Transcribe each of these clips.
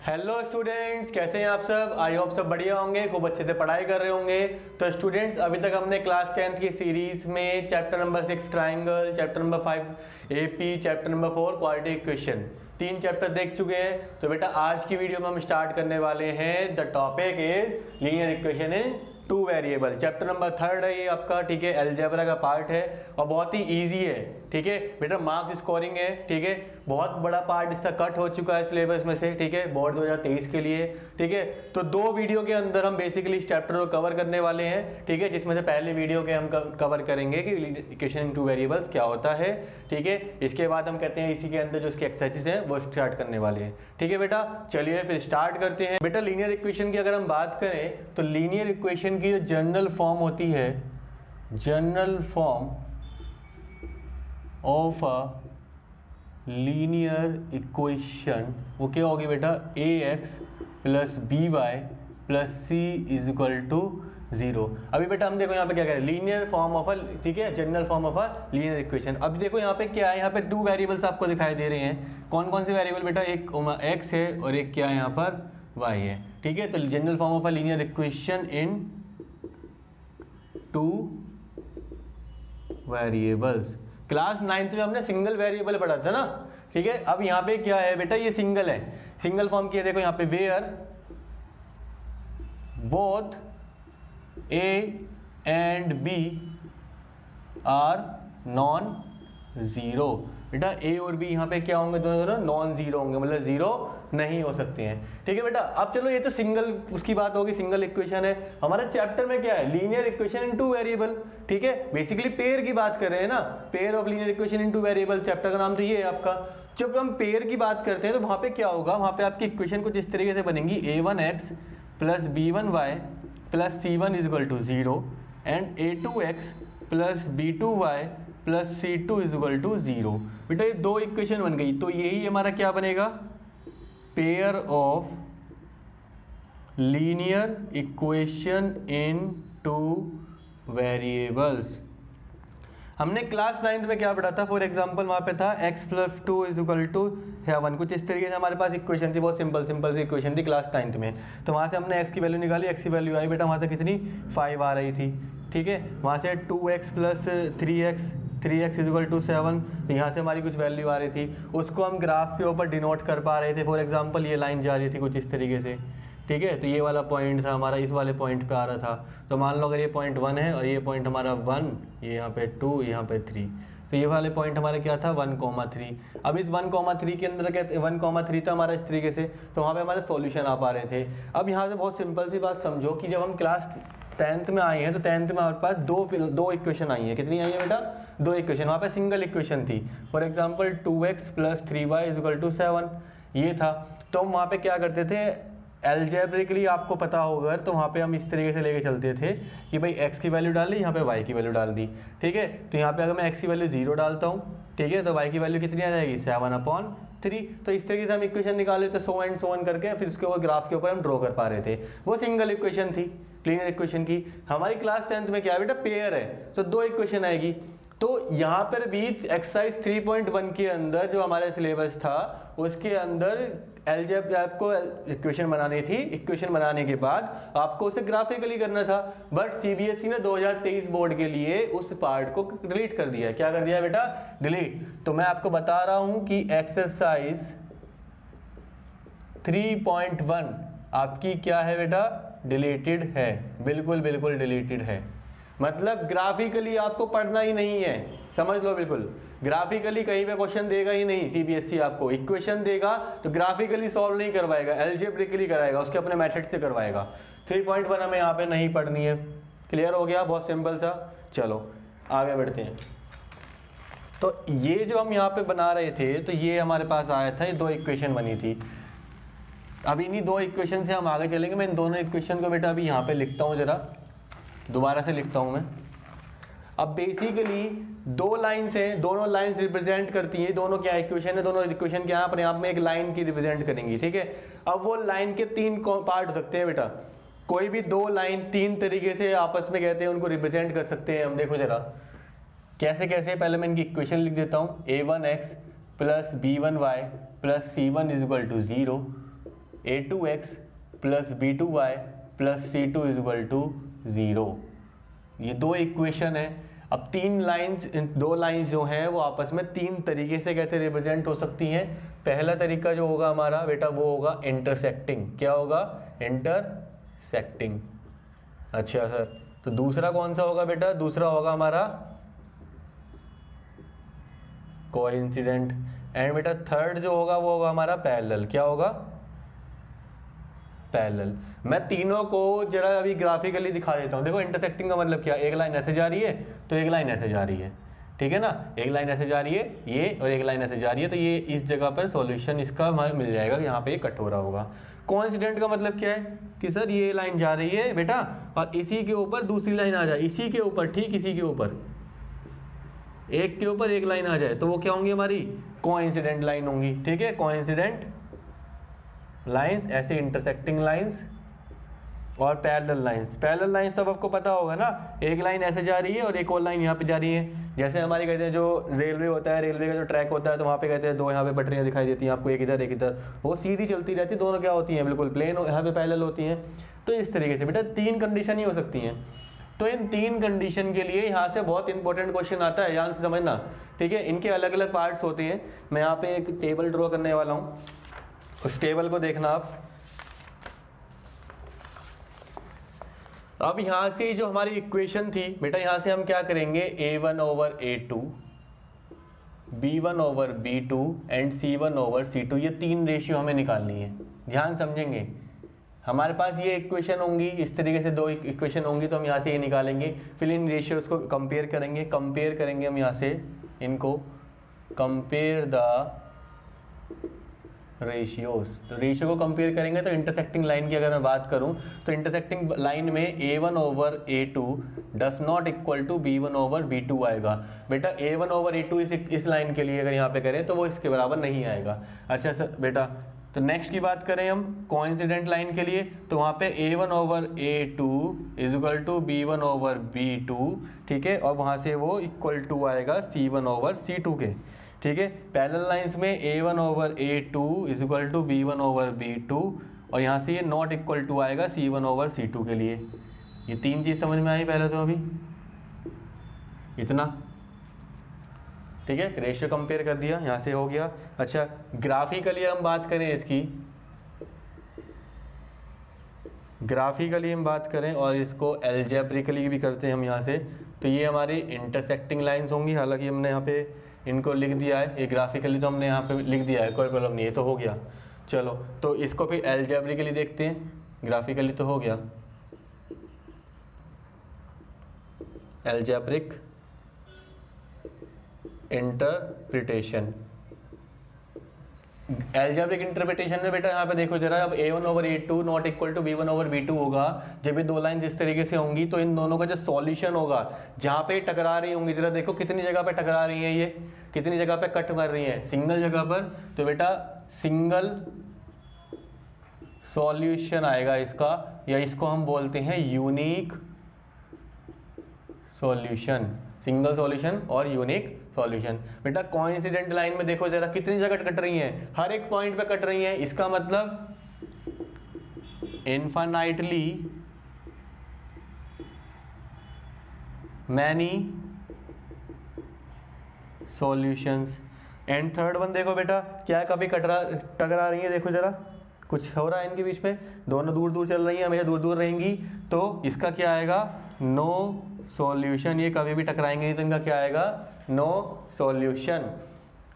Hello students, कैसे हैं आप सब। आई होप सब बढ़िया होंगे, खूब अच्छे से पढ़ाई कर रहे होंगे। तो स्टूडेंट्स, अभी तक हमने क्लास 10th की सीरीज में chapter number 6 triangle, chapter number 5 AP, chapter number 4 quadratic equation, 3 chapter देख चुके हैं। तो बेटा आज की वीडियो में हम स्टार्ट करने वाले हैं, the topic is linear equation in 2 variable. Chapter number 3 है ये आपका, ठीक है, अलजेब्रा का पार्ट है और बहुत ही इजी है, ठीक है बेटा। मार्क्स स्कोरिंग है, ठीक है, बहुत बड़ा पार्ट इसका कट हो चुका है सिलेबस में से, ठीक है, बोर्ड 2023 के लिए, ठीक है। तो 2 वीडियो के अंदर हम बेसिकली इस चैप्टर को कवर करने वाले हैं, ठीक है, जिसमें से पहले वीडियो के हम कवर करेंगे कि इक्वेशन इन 2 वेरिएबल्स क्या होता है, ठीक है। इसके बाद हम कहते हैं इसी के अंदर जो इसके एक्सरसाइजेस हैं वो स्टार्ट करने वाले हैं, ठीक है बेटा। चलिए फिर स्टार्ट करते हैं। बेटा लीनियर इक्वेशन की अगर हम बात करें तो लीनियर इक्वेशन की जो जनरल फॉर्म होती है, general form of a linear equation वो क्या होगी बेटा, ax plus B Y plus C is equal to 0। अभी बेटा हम देखो यहाँ पे क्या करें, लीनियर फॉर्म ऑफ अ, ठीक है, general form of a linear equation. अब देखो यहाँ पे क्या है, यहाँ पे 2 वेरिएबल्स आपको दिखाई दे रहे हैं। कौन कौन से वेरिएबल बेटा, एक x है और एक क्या है यहाँ पर y है, ठीक है। तो general form of a linear equation in 2 variables. Class 9th में हमने सिंगल वेरिएबल पढ़ा था ना, ठीक है। अब यहाँ पे क्या है बेटा, ये सिंगल है, सिंगल फॉर्म की है। देखो यहाँ पे where both a and b are non zero. बेटा a और b यहाँ पे क्या होंगे, दोनों नॉन जीरो होंगे, मतलब जीरो नहीं हो सकते हैं, ठीक है बेटा। अब चलो ये तो सिंगल उसकी बात होगी, सिंगल इक्वेशन है। हमारे चैप्टर में क्या है, लीनियर इक्वेशन इन 2 वेरिएबल, ठीक है। बेसिकली पेयर की बात कर रहे हैं ना, pair of linear equation in 2 variable, chapter का नाम तो ये है आपका। जब हम पेयर की बात करते हैं तो वहां पे क्या होगा, वहां पे आपकी इक्वेशन कुछ इस तरीके से बनेगी, a1x plus b1y plus c1 is equal to 0 and a2x plus b2y plus c2 is equal to 0। बेटा ये 2 इक्वेशन बन गई, तो यही हमारा क्या बनेगा, pair of linear equation in 2 variables. हमने क्लास 9th में क्या पढ़ा था, फॉर एग्जांपल वहां पे था x plus 2 is equal to 1, कुछ इस तरीके से हमारे पास इक्वेशन थी, बहुत सिंपल सी इक्वेशन थी क्लास 9th में। तो वहां से हमने x की वैल्यू निकाली, x की वैल्यू आई बेटा वहां से कितनी 5 आ रही थी, ठीक है। वहां से 2x plus 3x is equal to 7, तो यहाँ से हमारी कुछ वैल्यू आ रही थी, उसको हम ग्राफ के ऊपर डिनोट कर पा रहे थे। फॉर एग्जांपल ये लाइन जा रही थी कुछ इस तरीके से, ठीक है। तो ये वाला पॉइंट था हमारा, इस वाले पॉइंट पे आ रहा था। तो मान लो अगर ये पॉइंट 1 है और ये पॉइंट हमारा 1, ये यहाँ पे 2, यहाँ पे 3, तो ये वाले पॉइंट हमारे क्या था 1,3। अब इस 1,3 के अंदर क्या 1,3 था हमारा इस तरीके से, तो वहाँ पे हमारे सॉल्यूशन आ पा रहे थे। अब यहाँ से बहुत सिंपल सी बात समझो कि जब हम क्लास 10th में आए हैं तो 10th में हमारे पास दो इक्वेशन आई है। कितनी आई है बेटा, 2 इक्वेशन। वहाँ पे सिंगल इक्वेशन थी, for example 2x plus 3y is equal to 7, ये था। तो हम वहाँ पे क्या करते थे, एल्जेब्रिकली आपको पता होगा, तो वहाँ पे हम इस तरीके से लेके चलते थे कि भाई x की वैल्यू डाल दी, यहाँ पे y की वैल्यू डाल दी, ठीक है। तो यहाँ पे अगर मैं x की वैल्यू 0 डालता हूँ, ठीक है, तो y की वैल्यू कितनी आ जाएगी 7/3। तो इस तरीके से हम इक्वेशन निकाले थे, सो एंड सो ऑन करके, फिर उसके ऊपर ग्राफ के ऊपर हम ड्रॉ कर पा रहे थे। वो सिंगल इक्वेशन थी लीनियर इक्वेशन की। हमारी क्लास 10th में क्या है बेटा, पेयर है, तो 2 इक्वेशन आएगी। तो यहाँ पर भी एक्सरसाइज 3.1 के अंदर जो हमारा सिलेबस था उसके अंदर अलजेब्रा आपको इक्वेशन बनानी थी। इक्वेशन बनाने के बाद आपको उसे ग्राफिकली करना था, बट सीबीएसई ने 2023 बोर्ड के लिए उस पार्ट को डिलीट कर दिया। क्या कर दिया बेटा, डिलीट। तो मैं आपको बता रहा हूं कि एक्सरसाइज 3.1 आपकी क्या है बेटा, डिलीटेड है, बिल्कुल डिलीटेड है। मतलब ग्राफिकली आपको पढ़ना ही नहीं है, समझ लो बिल्कुल। ग्राफिकली कहीं पे क्वेश्चन देगा ही नहीं सीबीएसई, आपको इक्वेशन देगा तो ग्राफिकली सॉल्व नहीं करवाएगा, एल्जेब्रिकली कराएगा, उसके अपने मेथड से करवाएगा। 3.1 हमें यहाँ पे नहीं पढ़नी है। क्लियर हो गया, बहुत सिंपल सा। चलो आगे बढ़ते हैं। तो ये जो हम यहाँ पे बना रहे थे, तो ये हमारे पास आया था, ये 2 इक्वेशन बनी थी। अब इन्हीं 2 इक्वेशन से हम आगे चलेंगे। मैं इन दोनों इक्वेशन को बेटा अभी यहाँ पे लिखता हूँ, जरा दोबारा से लिखता हूँ मैं। अब बेसिकली 2 लाइन्स हैं, दोनों लाइन्स रिप्रेजेंट करती हैं, दोनों क्या इक्वेशन है, दोनों इक्वेशन क्या अपने आप में एक लाइन की रिप्रेजेंट करेंगी, ठीक है। अब वो लाइन के 3 पार्ट हो सकते हैं बेटा, कोई भी 2 लाइन 3 तरीके से आपस में कहते हैं उनको रिप्रेजेंट कर सकते हैं हम। देखो जरा कैसे कैसे, पहले मैं इनकी इक्वेशन लिख देता हूँ, a1x plus b1y plus c1 is equal to 0, a2x plus b2y plus c2 is equal to 0। ये दो इक्वेशन है। अब दो लाइंस जो हैं वो आपस में तीन तरीके से कहते रिप्रेजेंट हो सकती हैं। पहला तरीका जो होगा हमारा बेटा वो होगा इंटरसेक्टिंग। क्या होगा? इंटरसेक्टिंग। अच्छा सर, तो दूसरा कौन सा होगा बेटा? दूसरा होगा हमारा कोइंसिडेंट। एंड बेटा थर्ड जो होगा वो होगा हमारा पैरेलल। क्या होगा? पैरेलल। मैं तीनों को जरा अभी ग्राफिकली दिखा देता हूं। देखो इंटरसेक्टिंग का मतलब क्या? एक लाइन ऐसे जा रही है तो एक लाइन ऐसे जा रही है, ठीक है ना। एक लाइन ऐसे जा रही है ये, और एक लाइन ऐसे जा रही है, तो ये इस जगह पर सॉल्यूशन इसका हमें मिल जाएगा। यहाँ पे ये कट हो रहा होगा। कोइंसिडेंट का मतलब क्या है कि सर ये लाइन जा रही है बेटा और इसी के ऊपर दूसरी लाइन आ जाए, इसी के ऊपर, ठीक इसी के ऊपर, एक के ऊपर एक लाइन आ जाए, तो वो क्या होंगी? हमारी कोइंसिडेंट लाइन होंगी। ठीक है, कोइंसिडेंट लाइंस, ऐसे इंटरसेक्टिंग लाइंस और पैरेलल लाइंस। पैरेलल लाइंस तो अब आपको पता होगा ना, एक लाइन ऐसे जा रही है और एक और लाइन यहाँ पे जा रही है। जैसे हमारे कहते हैं जो रेलवे होता है, रेलवे का जो ट्रैक होता है, तो वहाँ पे कहते हैं दो यहाँ पे पटरियाँ दिखाई देती हैं आपको, एक इधर एक इधर, वो सीधी चलती रहती है। दोनों क्या होती हैं? बिल्कुल प्लेन, यहाँ पे पैरेलल होती हैं। तो इस तरीके से बेटा तीन कंडीशन ही हो सकती हैं। तो इन तीन कंडीशन के लिए यहाँ से बहुत इंपॉर्टेंट क्वेश्चन आता है, ध्यान से समझना। ठीक है, इनके अलग अलग पार्ट्स होते हैं। मैं यहाँ पे एक टेबल ड्रॉ करने वाला हूँ, उस टेबल को देखना आप। अब यहां से जो हमारी इक्वेशन थी बेटा, यहां से हम क्या करेंगे? a1 over a2, b1 over b2 and c1 over c2, ये तीन रेशियो हमें निकालनी है। ध्यान समझेंगे, हमारे पास ये इक्वेशन होंगी, इस तरीके से दो इक्वेशन होंगी, तो हम यहाँ से ये निकालेंगे। फिर इन रेशियोज को कंपेयर करेंगे हम यहाँ से इनको, कंपेयर द रेशियोज। तो रेशियो को कंपेयर करेंगे तो इंटरसेक्टिंग लाइन की अगर मैं बात करूं तो इंटरसेक्टिंग लाइन में a1 over a2 does not equal to b1 over b2 आएगा। बेटा a1 ओवर a2 इस लाइन के लिए अगर यहाँ पे करें तो वो इसके बराबर नहीं आएगा। अच्छा सर बेटा, तो नेक्स्ट की बात करें हम कोइंसिडेंट लाइन के लिए, तो वहाँ पे a1 over a2 is equal to b1 over b2, ठीक है, और वहाँ से वो इक्वल टू आएगा c1 ओवर c2 के। ठीक है, पैरेलल लाइंस में a1 over a2 is equal to b1 over b2, और यहाँ से ये नॉट इक्वल टू आएगा c1 ओवर c2 के लिए। ये तीन चीज़ समझ में आई पहले तो अभी इतना। ठीक है, रेशियो कंपेयर कर दिया, यहाँ से हो गया। अच्छा, ग्राफिकली हम बात करें इसकी, ग्राफिकली हम बात करें और इसको एल्जेब्रिकली भी करते हैं हम यहाँ से, तो ये हमारी इंटरसेक्टिंग लाइंस होंगी। हालांकि हमने यहाँ पे इनको लिख दिया है, ये ग्राफिकली तो हमने यहाँ पे लिख दिया है, कोई प्रॉब्लम नहीं है, तो हो गया। चलो, तो इसको फिर एल्जेब्रिकली देखते हैं। ग्राफिकली तो हो गया, एल्जेब्रिक इंटरप्रिटेशन। एल्जेब्रिक इंटरप्रिटेशन में बेटा यहाँ पे देखो जरा, अब a1 over a2 not equal to b1 over b2 होगा। जब ये दो लाइन इस तरीके से होंगी तो इन दोनों का जो सॉल्यूशन होगा, जहाँ पे टकरा रही होंगी, जरा देखो कितनी जगह पे टकरा रही है, ये कितनी जगह पे कट कर रही है? सिंगल जगह पर। तो बेटा सिंगल सॉल्यूशन आएगा इसका, या इसको हम बोलते हैं यूनिक सॉल्यूशन। सिंगल सॉल्यूशन और यूनिक सॉल्यूशन। बेटा कोइंसिडेंट लाइन में देखो जरा कितनी जगह कट रही हैं, हर एक पॉइंट पे कट रही हैं। इसका मतलब infinitely many solutions. And third one देखो बेटा, क्या कभी टकरा रही है? देखो जरा कुछ हो रहा है इनके बीच में, दोनों दूर दूर चल रही हैं, हमेशा दूर दूर रहेंगी, तो इसका क्या आएगा? No solution. ये कभी भी टकराएंगे नहीं तो इनका क्या आएगा? No solution.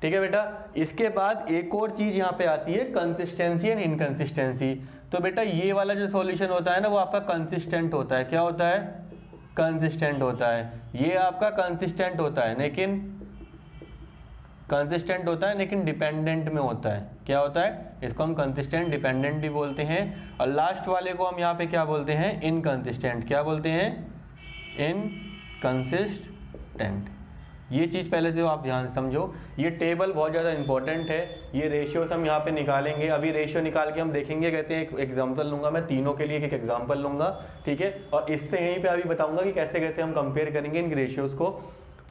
ठीक है बेटा, इसके बाद एक और चीज यहाँ पे आती है, कंसिस्टेंसी एंड इनकंसिस्टेंसी। तो बेटा ये वाला जो सॉल्यूशन होता है ना, वो आपका कंसिस्टेंट होता है। क्या होता है? कंसिस्टेंट होता है। ये आपका कंसिस्टेंट होता है, लेकिन कंसिस्टेंट होता है लेकिन डिपेंडेंट में होता है। क्या होता है? इसको हम कंसिस्टेंट डिपेंडेंट भी बोलते हैं। और लास्ट वाले को हम यहाँ पे क्या बोलते हैं? इनकंसिस्टेंट। क्या बोलते हैं? इनकंसिस्टेंट। ये चीज़ पहले से आप ध्यान समझो। ये टेबल बहुत ज़्यादा इंपॉर्टेंट है। ये रेशियोज हम यहाँ पे निकालेंगे। अभी रेशियो निकाल के हम देखेंगे, कहते हैं एक एग्जांपल लूंगा मैं, तीनों के लिए एक एग्जांपल लूंगा, ठीक है, और इससे यहीं पे अभी बताऊंगा कि कैसे कहते हैं हम कंपेयर करेंगे इन रेशियोज को।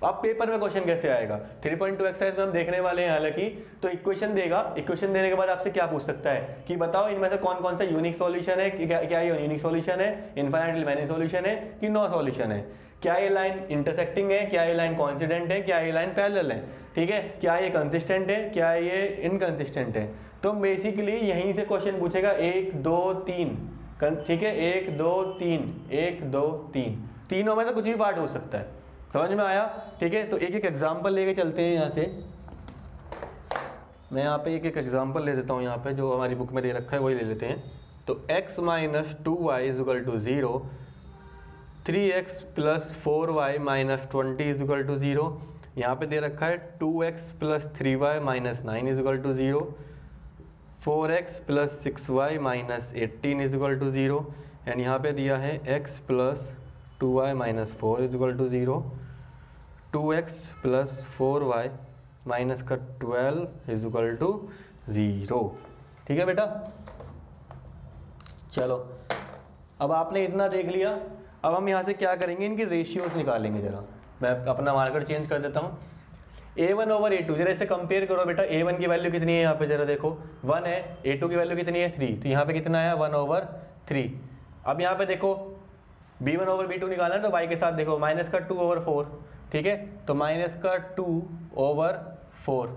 अब पेपर में क्वेश्चन कैसे आएगा, 3.2 एक्सरसाइज में हम देखने वाले हैं हालांकि। तो इक्वेशन देगा, इक्वेशन देने के बाद आपसे क्या पूछ सकता है कि बताओ इनमें से कौन कौन सा यूनिक सॉल्यूशन है, क्या ये यूनिक सॉल्यूशन है, इनफाइनाइटली मैनी सॉल्यूशन है कि नो सॉल्यूशन है, क्या ये लाइन इंटरसेक्टिंग है, क्या ये लाइन कोइंसिडेंट है, क्या ये लाइन पैरेलल है, ठीक है, क्या ये कंसिस्टेंट है, क्या ये इनकंसिस्टेंट है। तो बेसिकली यहीं से क्वेश्चन पूछेगा 1 2 3, ठीक है, 1 2 3, 1 2 3, तीनों में तो कुछ भी पार्ट हो सकता है। समझ में आया, ठीक है। तो एक एक एग्जाम्पल लेके चलते हैं यहाँ से। मैं यहाँ पे एक एक एग्जाम्पल ले देता हूँ, यहाँ पे जो हमारी बुक में दे रखा है वही ले लेते हैं। तो x minus 2y is equal to 0, 3x plus 4y minus 20 is equal to 0। यहाँ पे दे रखा है 2x plus 3y minus 9 is equal to 0, 4x plus 6y minus 18 is equal to 0, and यहाँ पे दिया है x plus 2y minus 4 is equal to 0, 2x plus 4y minus का 12 इज इक्वल टू 0। ठीक है बेटा, चलो अब आपने इतना देख लिया। अब हम यहाँ से क्या करेंगे, इनकी रेशियोज निकालेंगे। जरा मैं अपना मार्कर चेंज कर देता हूँ। a1 ओवर a2, जरा इसे कंपेयर करो बेटा। a1 की वैल्यू कितनी है यहाँ पे, जरा देखो 1 है, a2 की वैल्यू कितनी है 3, तो यहाँ पे कितना है 1 ओवर 3। अब यहाँ पे देखो b1 ओवर b2 निकालना है, तो y के साथ देखो माइनस का 2 ओवर 4, ठीक है, तो माइनस का 2 ओवर 4।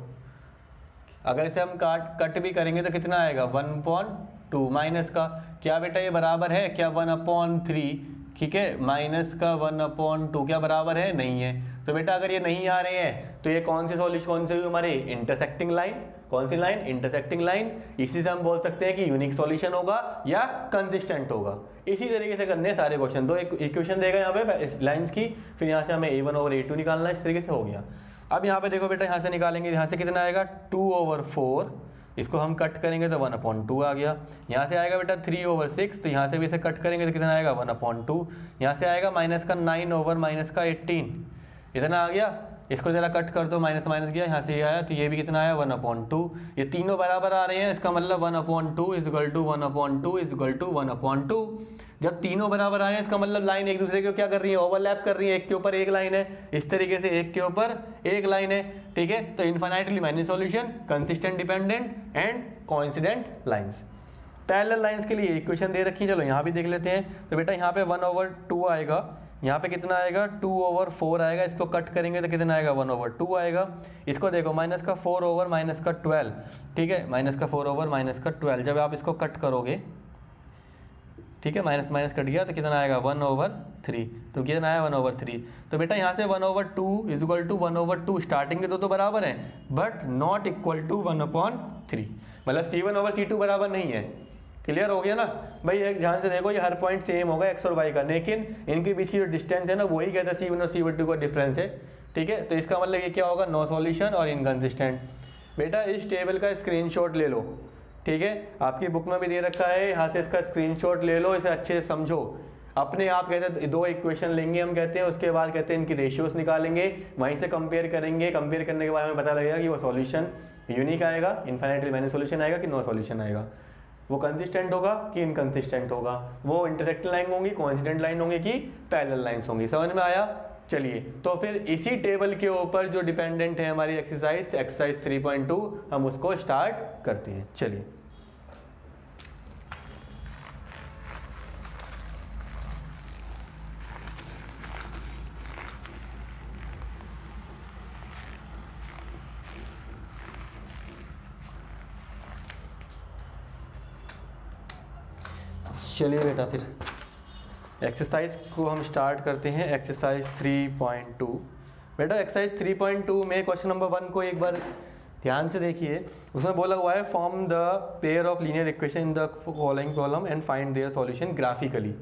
अगर इसे हम कट भी करेंगे तो कितना आएगा 1/2 माइनस का, क्या बेटा ये बराबर है क्या 1/3, ठीक है, माइनस का 1/2 क्या बराबर है, नहीं है। तो बेटा अगर ये नहीं आ रहे हैं तो ये कौन सी सॉल्यूशन, कौन सी हमारी इंटरसेक्टिंग लाइन, कौन सी लाइन, इंटरसेक्टिंग लाइन। इसी से हम बोल सकते हैं कि यूनिक सॉल्यूशन होगा या कंसिस्टेंट होगा। इसी तरीके से करने सारे क्वेश्चन। दो इक्वेशन देगा यहाँ पे लाइंस की, फिर यहाँ से हमें a1 ओवर a2 निकालना है, इस तरीके से हो गया। अब यहाँ पे देखो बेटा, यहाँ से निकालेंगे, यहाँ से कितना आएगा 2 ओवर 4, इसको हम कट करेंगे तो 1/2 आ गया। यहाँ से आएगा बेटा 3 ओवर 6, तो यहाँ से भी इसे कट करेंगे तो कितना आएगा 1/2। यहाँ से आएगा माइनस का 9 ओवर माइनस का 18, इतना आ गया। इसको जरा कट कर दो, माइनस माइनस गया, यहाँ से ये आया तो ये भी कितना आया 1/2। ये तीनों बराबर आ रहे हैं, इसका मतलब 1/2 is equal to 1/2 is equal to 1/2। जब तीनों बराबर आए हैं इसका मतलब लाइन एक दूसरे को क्या कर रही है, ओवरलैप कर रही है, एक के ऊपर एक लाइन है, इस तरीके से एक के ऊपर एक लाइन है, ठीक है। तो infinitely many solution, consistent dependent and coincident lines. Parallel lines के लिए इक्वेशन दे रखी है, चलो यहाँ भी देख लेते हैं। तो बेटा यहाँ पे 1/2 आएगा, यहाँ पे कितना आएगा 2 ओवर 4 आएगा, इसको कट करेंगे तो कितना आएगा 1/2 आएगा। इसको देखो माइनस का 4 ओवर माइनस का 12, ठीक है, माइनस का 4 ओवर माइनस का 12। जब आप इसको कट करोगे, ठीक है, माइनस माइनस कट गया तो कितना आएगा 1/3, तो कितना आया 1/3। तो बेटा यहाँ से 1/2 इज इक्वल टू 1/2, स्टार्टिंग के दो तो बराबर हैं बट नॉट इक्वल टू 1/3, मतलब c1 ओवर c2 बराबर नहीं है। क्लियर हो गया ना भाई। एक ध्यान से देखो, ये हर पॉइंट सेम होगा x और y का, लेकिन इनके बीच की जो डिस्टेंस है ना वही कहता है c1 और c2 का डिफरेंस है, ठीक है। तो इसका मतलब ये क्या होगा, नो सॉल्यूशन और इनकंसिस्टेंट। बेटा इस टेबल का स्क्रीनशॉट ले लो, ठीक है, आपकी बुक में भी दे रखा है, यहाँ से इसका स्क्रीनशॉट ले लो, इसे अच्छे से समझो। अपने आप कहते हैं दो इक्वेशन लेंगे हम कहते हैं, उसके बाद कहते हैं इनकी रेशियोज निकालेंगे, वहीं से कंपेयर करेंगे, कंपेयर करने के बाद हमें पता लगेगा कि वो सॉल्यूशन यूनिक आएगा, इनफाइनाइटली मैनी सॉल्यूशन आएगा कि नो सॉल्यूशन आएगा, वो कंसिस्टेंट होगा कि इनकंसिस्टेंट होगा, वो इंटरसेक्टिंग लाइन होंगी, कोइंसिडेंट लाइन होंगी कि पैरेलल लाइंस होंगी। समझ में आया। चलिए तो फिर इसी टेबल के ऊपर जो डिपेंडेंट है हमारी एक्सरसाइज 3.2, हम उसको स्टार्ट करते हैं। चलिए चलिए बेटा, फिर एक्सरसाइज को हम स्टार्ट करते हैं। एक्सरसाइज 3.2। बेटा एक्सरसाइज 3.2 में क्वेश्चन नंबर 1 को एक बार ध्यान से देखिए। उसमें बोला हुआ है form the pair of linear equation in the following problem and find their solution graphically.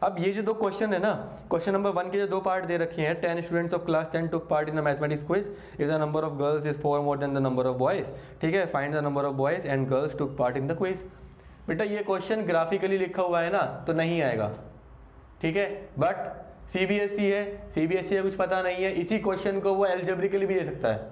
अब ये जो दो क्वेश्चन है ना, क्वेश्चन नंबर 1 के जो दो पार्ट दे रखे हैं, 10 students of class 10 took part in the mathematics quiz, if the number of girls is 4 more then the number of boys, ठीक है, find the number of boys and girls took part in the quiz. बेटा ये question graphically लिखा हुआ है ना, तो नहीं आएगा, ठीक है, बट सीबीएसई है, सीबीएसई है, कुछ पता नहीं है, इसी क्वेश्चन को वो एल्जेब्रिकली भी दे सकता है,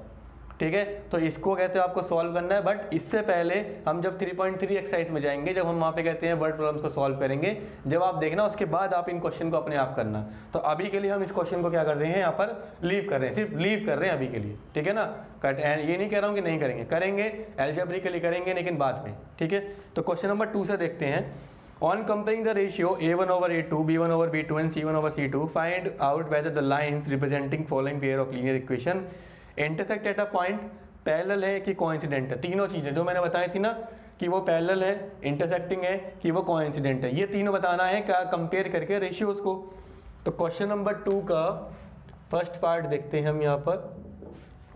ठीक है। तो इसको कहते हैं आपको सॉल्व करना है, बट इससे पहले हम जब 3.3 एक्सरसाइज में जाएंगे, जब हम वहाँ पे कहते हैं वर्ड प्रॉब्लम्स को सॉल्व करेंगे, जब आप देखना उसके बाद आप इन क्वेश्चन को अपने आप करना। तो अभी के लिए हम इस क्वेश्चन को क्या कर रहे हैं, यहाँ पर लीव कर रहे हैं, सिर्फ लीव कर रहे हैं अभी के लिए, ठीक है ना। कट एंड ये नहीं कह रहा हूँ कि नहीं करेंगे, करेंगे एल्जेब्रिकली करेंगे लेकिन बाद में, ठीक है। तो क्वेश्चन नंबर 2 से देखते हैं। On comparing the ratio a1/a2, b1/b2 and c1/c2, find out whether the lines representing following pair of linear equation intersect at a point, parallel है कि कोइंसिडेंट है। तीनों चीज़ें जो मैंने बताई थी ना कि वो पैरेलल है, इंटरसेक्टिंग है कि वो कोइंसिडेंट है, ये तीनों बताना है क्या कंपेयर करके रेशियोज को। तो क्वेश्चन नंबर 2 का फर्स्ट पार्ट देखते हैं हम यहाँ पर,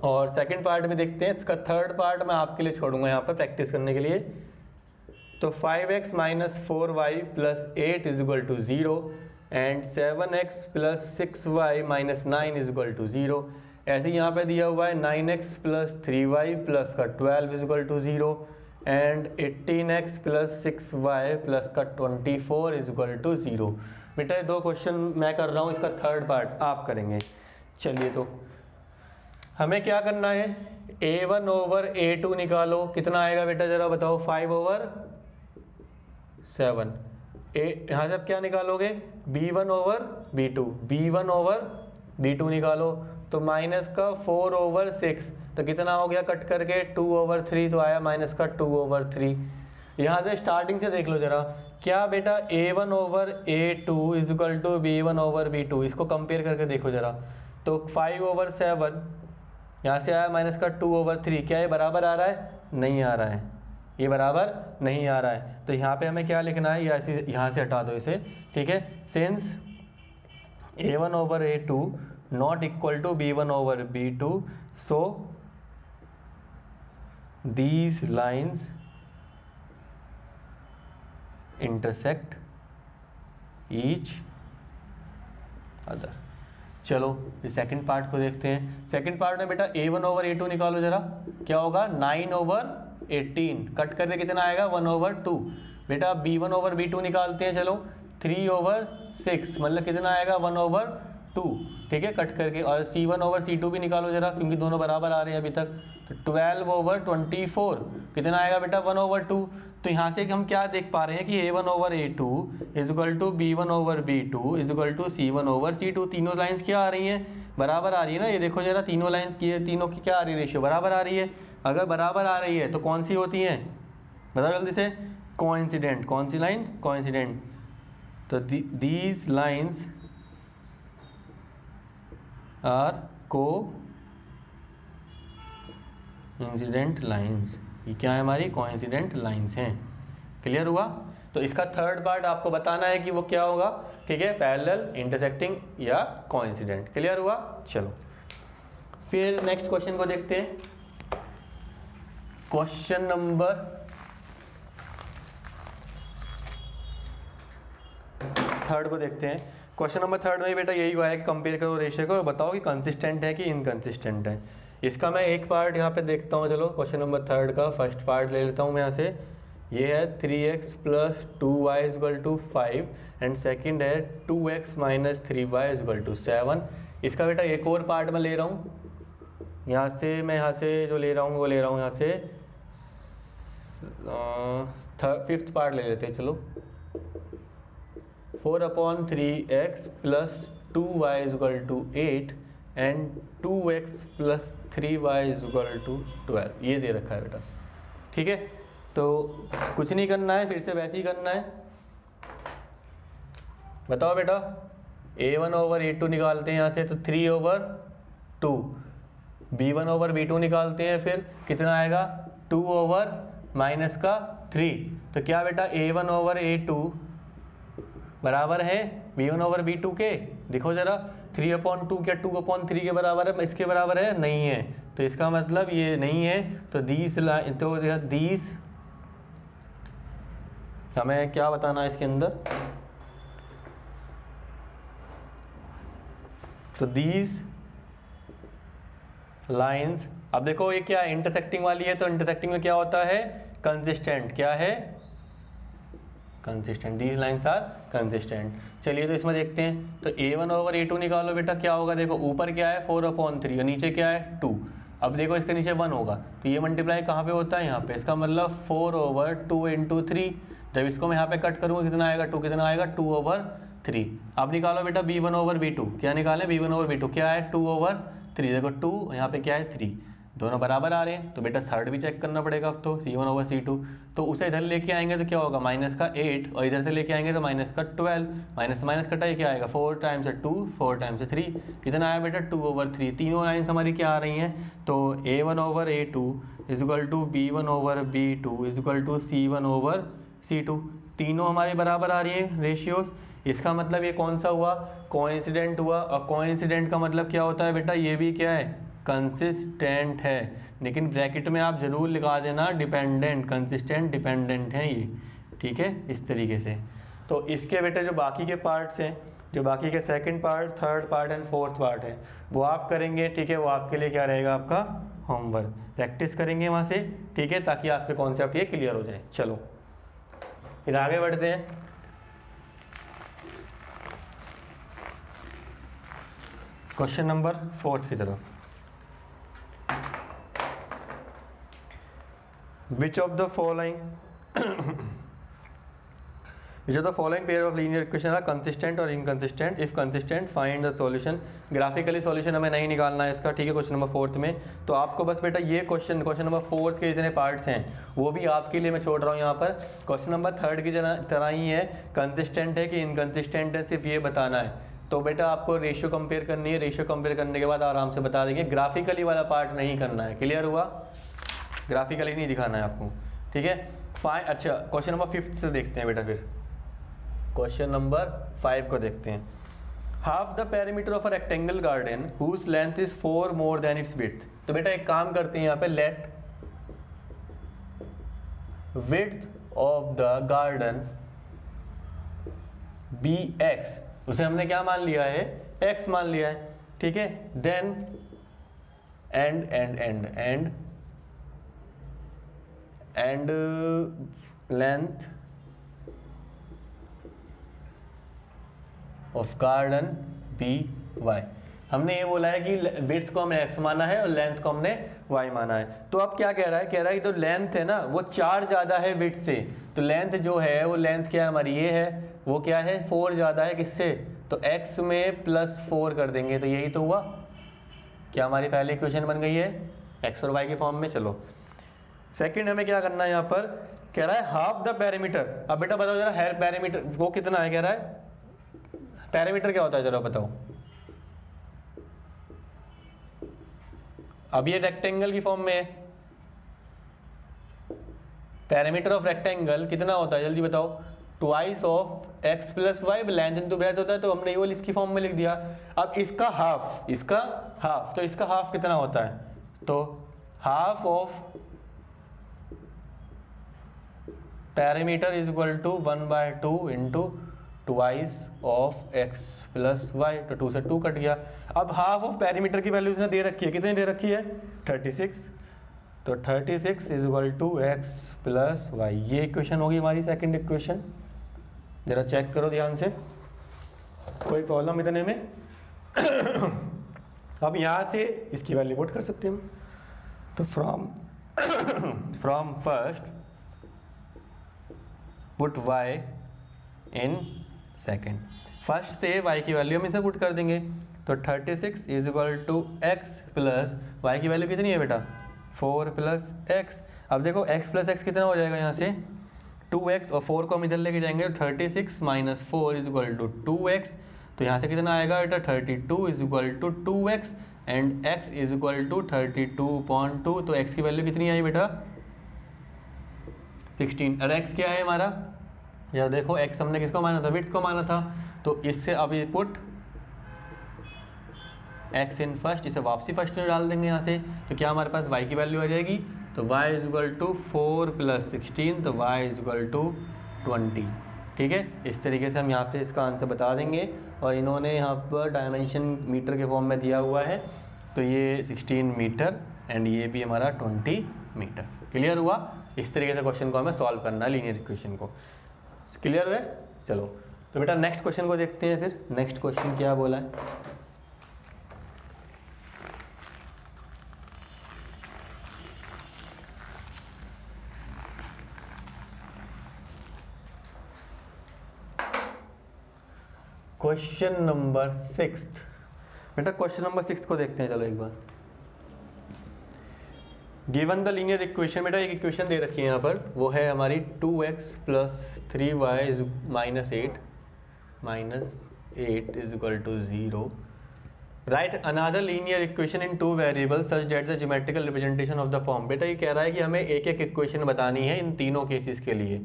और सेकंड पार्ट में देखते हैं। इसका थर्ड पार्ट मैं आपके लिए छोड़ूंगा यहाँ पर प्रैक्टिस करने के लिए। तो 5x - 4y + 8 = 0 and 7x + 6y - 9 = 0। ऐसे यहाँ पे दिया हुआ है 9x + 3y + का 12 = 0 एंड 18x + 6y + का 24 = 0। बेटा ये 2 क्वेश्चन मैं कर रहा हूँ, इसका थर्ड पार्ट आप करेंगे। चलिए तो हमें क्या करना है, a1/a2 निकालो, कितना आएगा बेटा जरा बताओ, 5/7। यहाँ से आप क्या निकालोगे, b1/b2, b1/b2 निकालो, तो माइनस का 4/6, तो कितना हो गया कट करके 2/3, तो आया माइनस का 2/3। यहाँ से स्टार्टिंग से देख लो जरा, क्या बेटा a1/a2 = b1/b2, इसको कंपेयर करके देखो जरा। तो 5/7 यहाँ से आया माइनस का 2/3, क्या ये बराबर आ रहा है, नहीं आ रहा है, ये बराबर नहीं आ रहा है। तो यहाँ पे हमें क्या लिखना है, यहाँ से हटा दो इसे, ठीक है। Since a1/a2 not equal to b1/b2, so these lines intersect each other। चलो इस सेकंड पार्ट को देखते हैं। सेकंड पार्ट में बेटा a1/a2 निकालो जरा, क्या होगा 9/18, कट करके कितना आएगा 1/2। बेटा b1/b2 निकालते हैं, चलो 3/6, मतलब कितना आएगा 1/2, ठीक है, कट करके। और c1/c2 भी निकालो जरा, क्योंकि दोनों बराबर आ रहे हैं अभी तक। तो 12/24 कितना आएगा बेटा 1/2। तो यहाँ से हम क्या देख पा रहे हैं कि a1/a2 = b1/b2 = c1/c2, तीनों लाइंस क्या आ रही हैं, बराबर आ रही है ना। ये देखो जरा, तीनों लाइंस की है, तीनों की क्या आ रही है, रेशियो बराबर आ रही है। अगर बराबर आ रही है तो कौन सी होती हैं, बताओ जल्दी से, कोइंसिडेंट। कौन सी लाइन, कोइंसिडेंट। तो these lines are coincident lines, ये क्या है, हमारी कोइंसिडेंट लाइंस हैं। क्लियर हुआ। तो इसका थर्ड पार्ट आपको बताना है कि वो क्या होगा, ठीक है, पैरेलल, इंटरसेक्टिंग या कोइंसिडेंट। क्लियर हुआ। चलो फिर नेक्स्ट क्वेश्चन को देखते हैं। क्वेश्चन नंबर 3 को देखते हैं। क्वेश्चन नंबर 3 में बेटा यही हुआ है कि कंपेयर करो रेशियो को और बताओ कि कंसिस्टेंट है कि इनकंसिस्टेंट है। इसका मैं एक पार्ट यहाँ पे देखता हूँ। चलो क्वेश्चन नंबर 3 का फर्स्ट पार्ट ले लेता हूँ मैं यहाँ से। ये है 3x + 2y = 5 एंड सेकंड है 2x - 3y = 7। इसका बेटा एक और पार्ट मैं ले रहा हूँ यहाँ से, मैं यहाँ से जो ले रहा हूँ वो ले रहा हूँ यहाँ से फिफ्थ पार्ट ले लेते हैं। चलो 4/3x + 2y = 8 and 2x + 3y = 12, ये दे रखा है बेटा, ठीक है। तो कुछ नहीं करना है, फिर से वैसे ही करना है। बताओ बेटा, a1/a2 निकालते हैं यहाँ से, तो 3/2, b1/b2 निकालते हैं, फिर कितना आएगा 2/-3। तो क्या बेटा a1/a2 बराबर है b1/b2 के, देखो जरा 3/2 क्या 2/3 के बराबर है, इसके बराबर है, नहीं है। तो इसका मतलब ये नहीं है। तो दीस हमें क्या बताना है इसके अंदर, तो दीज लाइंस, अब देखो ये क्या इंटरसेक्टिंग वाली है, तो इंटरसेक्टिंग में क्या होता है, कंसिस्टेंट। क्या है, consistent. These lines are consistent. चलिए तो इसमें देखते हैं। तो a1/a2 निकालो बेटा, क्या होगा, देखो ऊपर क्या है 4/3 और नीचे क्या है 2, अब देखो इसके नीचे 1 होगा तो ये मल्टीप्लाई कहाँ पे होता है, यहाँ पे। इसका मतलब 4/2 × 3। जब इसको मैं यहाँ पे कट करूँगा कितना आएगा, 2 कितना आएगा, 2/3। अब निकालो बेटा b1/b2। क्या निकालें, b1/b2 क्या है, 2/3। देखो 2 यहाँ पे क्या है 3, दोनों बराबर आ रहे हैं तो बेटा थर्ड भी चेक करना पड़ेगा अब तो, c1/c2। तो उसे इधर लेके आएंगे तो क्या होगा, -8, और इधर से लेके आएंगे तो -12। माइनस माइनस कटाई क्या आएगा, 4 × 2 4 × 3 कितना आया बेटा, 2/3। तीनों लाइन्स हमारी क्या आ रही हैं, तो a1/a2 = b1/b2 = c1/c2। तीनों हमारी बराबर आ रही हैं रेशियोज। इसका मतलब ये कौन सा हुआ, कोइंसिडेंट हुआ। और कोइंसिडेंट का मतलब क्या होता है बेटा, ये भी क्या है, कंसिस्टेंट है। लेकिन ब्रैकेट में आप जरूर लिखा देना डिपेंडेंट, कंसिस्टेंट डिपेंडेंट है ये, ठीक है, इस तरीके से। तो इसके बेटे जो बाकी के पार्ट्स हैं, जो बाकी के second part, third part and fourth part है, वो आप करेंगे, ठीक है। वो आपके लिए क्या रहेगा, आपका होमवर्क। प्रैक्टिस करेंगे वहाँ से, ठीक है, ताकि आपके कॉन्सेप्ट ये क्लियर हो जाए। चलो फिर आगे बढ़ते हैं। क्वेश्चन नंबर 4 की तरफ। Which of the following pair of linear equation are consistent or inconsistent? If consistent, find the solution. Graphically solution हमें नहीं निकालना है इसका, ठीक है, क्वेश्चन नंबर 4 में। तो आपको बस बेटा ये क्वेश्चन नंबर 4 के जितने पार्ट्स हैं वो भी आपके लिए मैं छोड़ रहा हूँ यहाँ पर। क्वेश्चन नंबर 3 की तरह ही है, कंसिस्टेंट है कि इनकंसिस्टेंट है, सिर्फ ये बताना है। तो बेटा आपको रेशियो कंपेयर करनी है, रेशियो कंपेयर करने के बाद आराम से बता देंगे। ग्राफिकली वाला पार्ट नहीं करना है, क्लियर हुआ, ग्राफिकली नहीं दिखाना है आपको, ठीक है। अच्छा क्वेश्चन नंबर 5 से देखते हैं बेटा। फिर क्वेश्चन नंबर 5 को देखते हैं। Half the perimeter of a rectangle garden whose length is 4 more than its width. तो बेटा एक काम करते हैं यहाँ पे, let width of the garden be x, उसे हमने क्या मान लिया है, x मान लिया है, ठीक है। Then and length of garden be Y. हमने ये बोला है कि विड्थ को हमने x माना है और लेंथ को हमने y माना है। तो अब क्या कह रहा है, कह रहा है कि तो लेंथ है ना वो 4 ज़्यादा है विड्थ से, तो लेंथ जो है वो लेंथ क्या है हमारी, ये है, वो क्या है 4 ज़्यादा है किससे, तो x में +4 कर देंगे तो यही तो हुआ। क्या हमारी पहली इक्वेशन बन गई है x और y के फॉर्म में। चलो सेकंड हमें क्या करना है, यहाँ पर कह रहा है हाफ द पैरामीटर। अब बेटा बताओ जरा, है पैरामीटर वो कितना है, कह रहा है पैरामीटर क्या होता है जरा बताओ। अब ये रेक्टेंगल की फॉर्म में है, पैरामीटर ऑफ रेक्टेंगल कितना होता है जल्दी बताओ, twice of x + y, length into breadth होता है, तो हमने ये इसकी फॉर्म में लिख दिया। अब इसका हाफ, तो इसका हाफ कितना होता है, तो half of parameter is equal to 1/2 into twice of x + y, तो 2 से 2 कट गया। अब हाफ ऑफ पैरामीटर की वैल्यू उसने दे रखी है, कितनी दे रखी है 36, तो 36 is equal to x + y। ये इक्वेशन होगी हमारी सेकंड इक्वेशन। जरा चेक करो ध्यान से, कोई प्रॉब्लम इतने में। अब यहाँ से इसकी वैल्यू पुट कर सकते हैं हम, तो from first put y in second. First से y की वैल्यू हम इसे पुट कर देंगे, तो 36 is equal to x + y की वैल्यू कितनी है बेटा 4 + x। अब देखो x + x कितना हो जाएगा यहाँ से 2x, और 4 को हम इधर लेके जाएंगे, 36 - 4 इज इक्वल टू 2x। तो यहाँ से कितना आएगा बेटा 32 is equal to 2x and x is equal to 32.2। तो x की वैल्यू कितनी आई बेटा 16। और x क्या है हमारा, यार देखो x हमने किसको माना था, विड्थ को माना था। तो इससे अब ये पुट x इन फर्स्ट, इसे वापसी फर्स्ट में डाल देंगे यहाँ से, तो क्या हमारे पास y की वैल्यू आ जाएगी, तो y इज इक्वल टू 4 + 16, तो y इज इक्वल टू 20। ठीक है, इस तरीके से हम यहाँ पे इसका आंसर बता देंगे। और इन्होंने यहाँ पर डायमेंशन मीटर के फॉर्म में दिया हुआ है, तो ये 16 मीटर एंड ये भी हमारा 20 मीटर। क्लियर हुआ, इस तरीके से क्वेश्चन को हमें सॉल्व करना है, लीनियर इक्वेशन को। क्लियर हुआ, चलो तो बेटा नेक्स्ट क्वेश्चन को देखते हैं। फिर नेक्स्ट क्वेश्चन क्या बोला है, क्वेश्चन नंबर 6। बेटा क्वेश्चन नंबर 6 को देखते हैं, चलो एक बार। गिवन द लीनियर इक्वेशन, बेटा एक इक्वेशन दे रखी है यहाँ पर, वो है हमारी 2x + 3y -8 is equal to 0। Right another linear equation in 2 variable such that the geometrical representation of the form. बेटा ये कह रहा है कि हमें एक एक इक्वेशन बतानी है इन तीनों केसेस के लिए,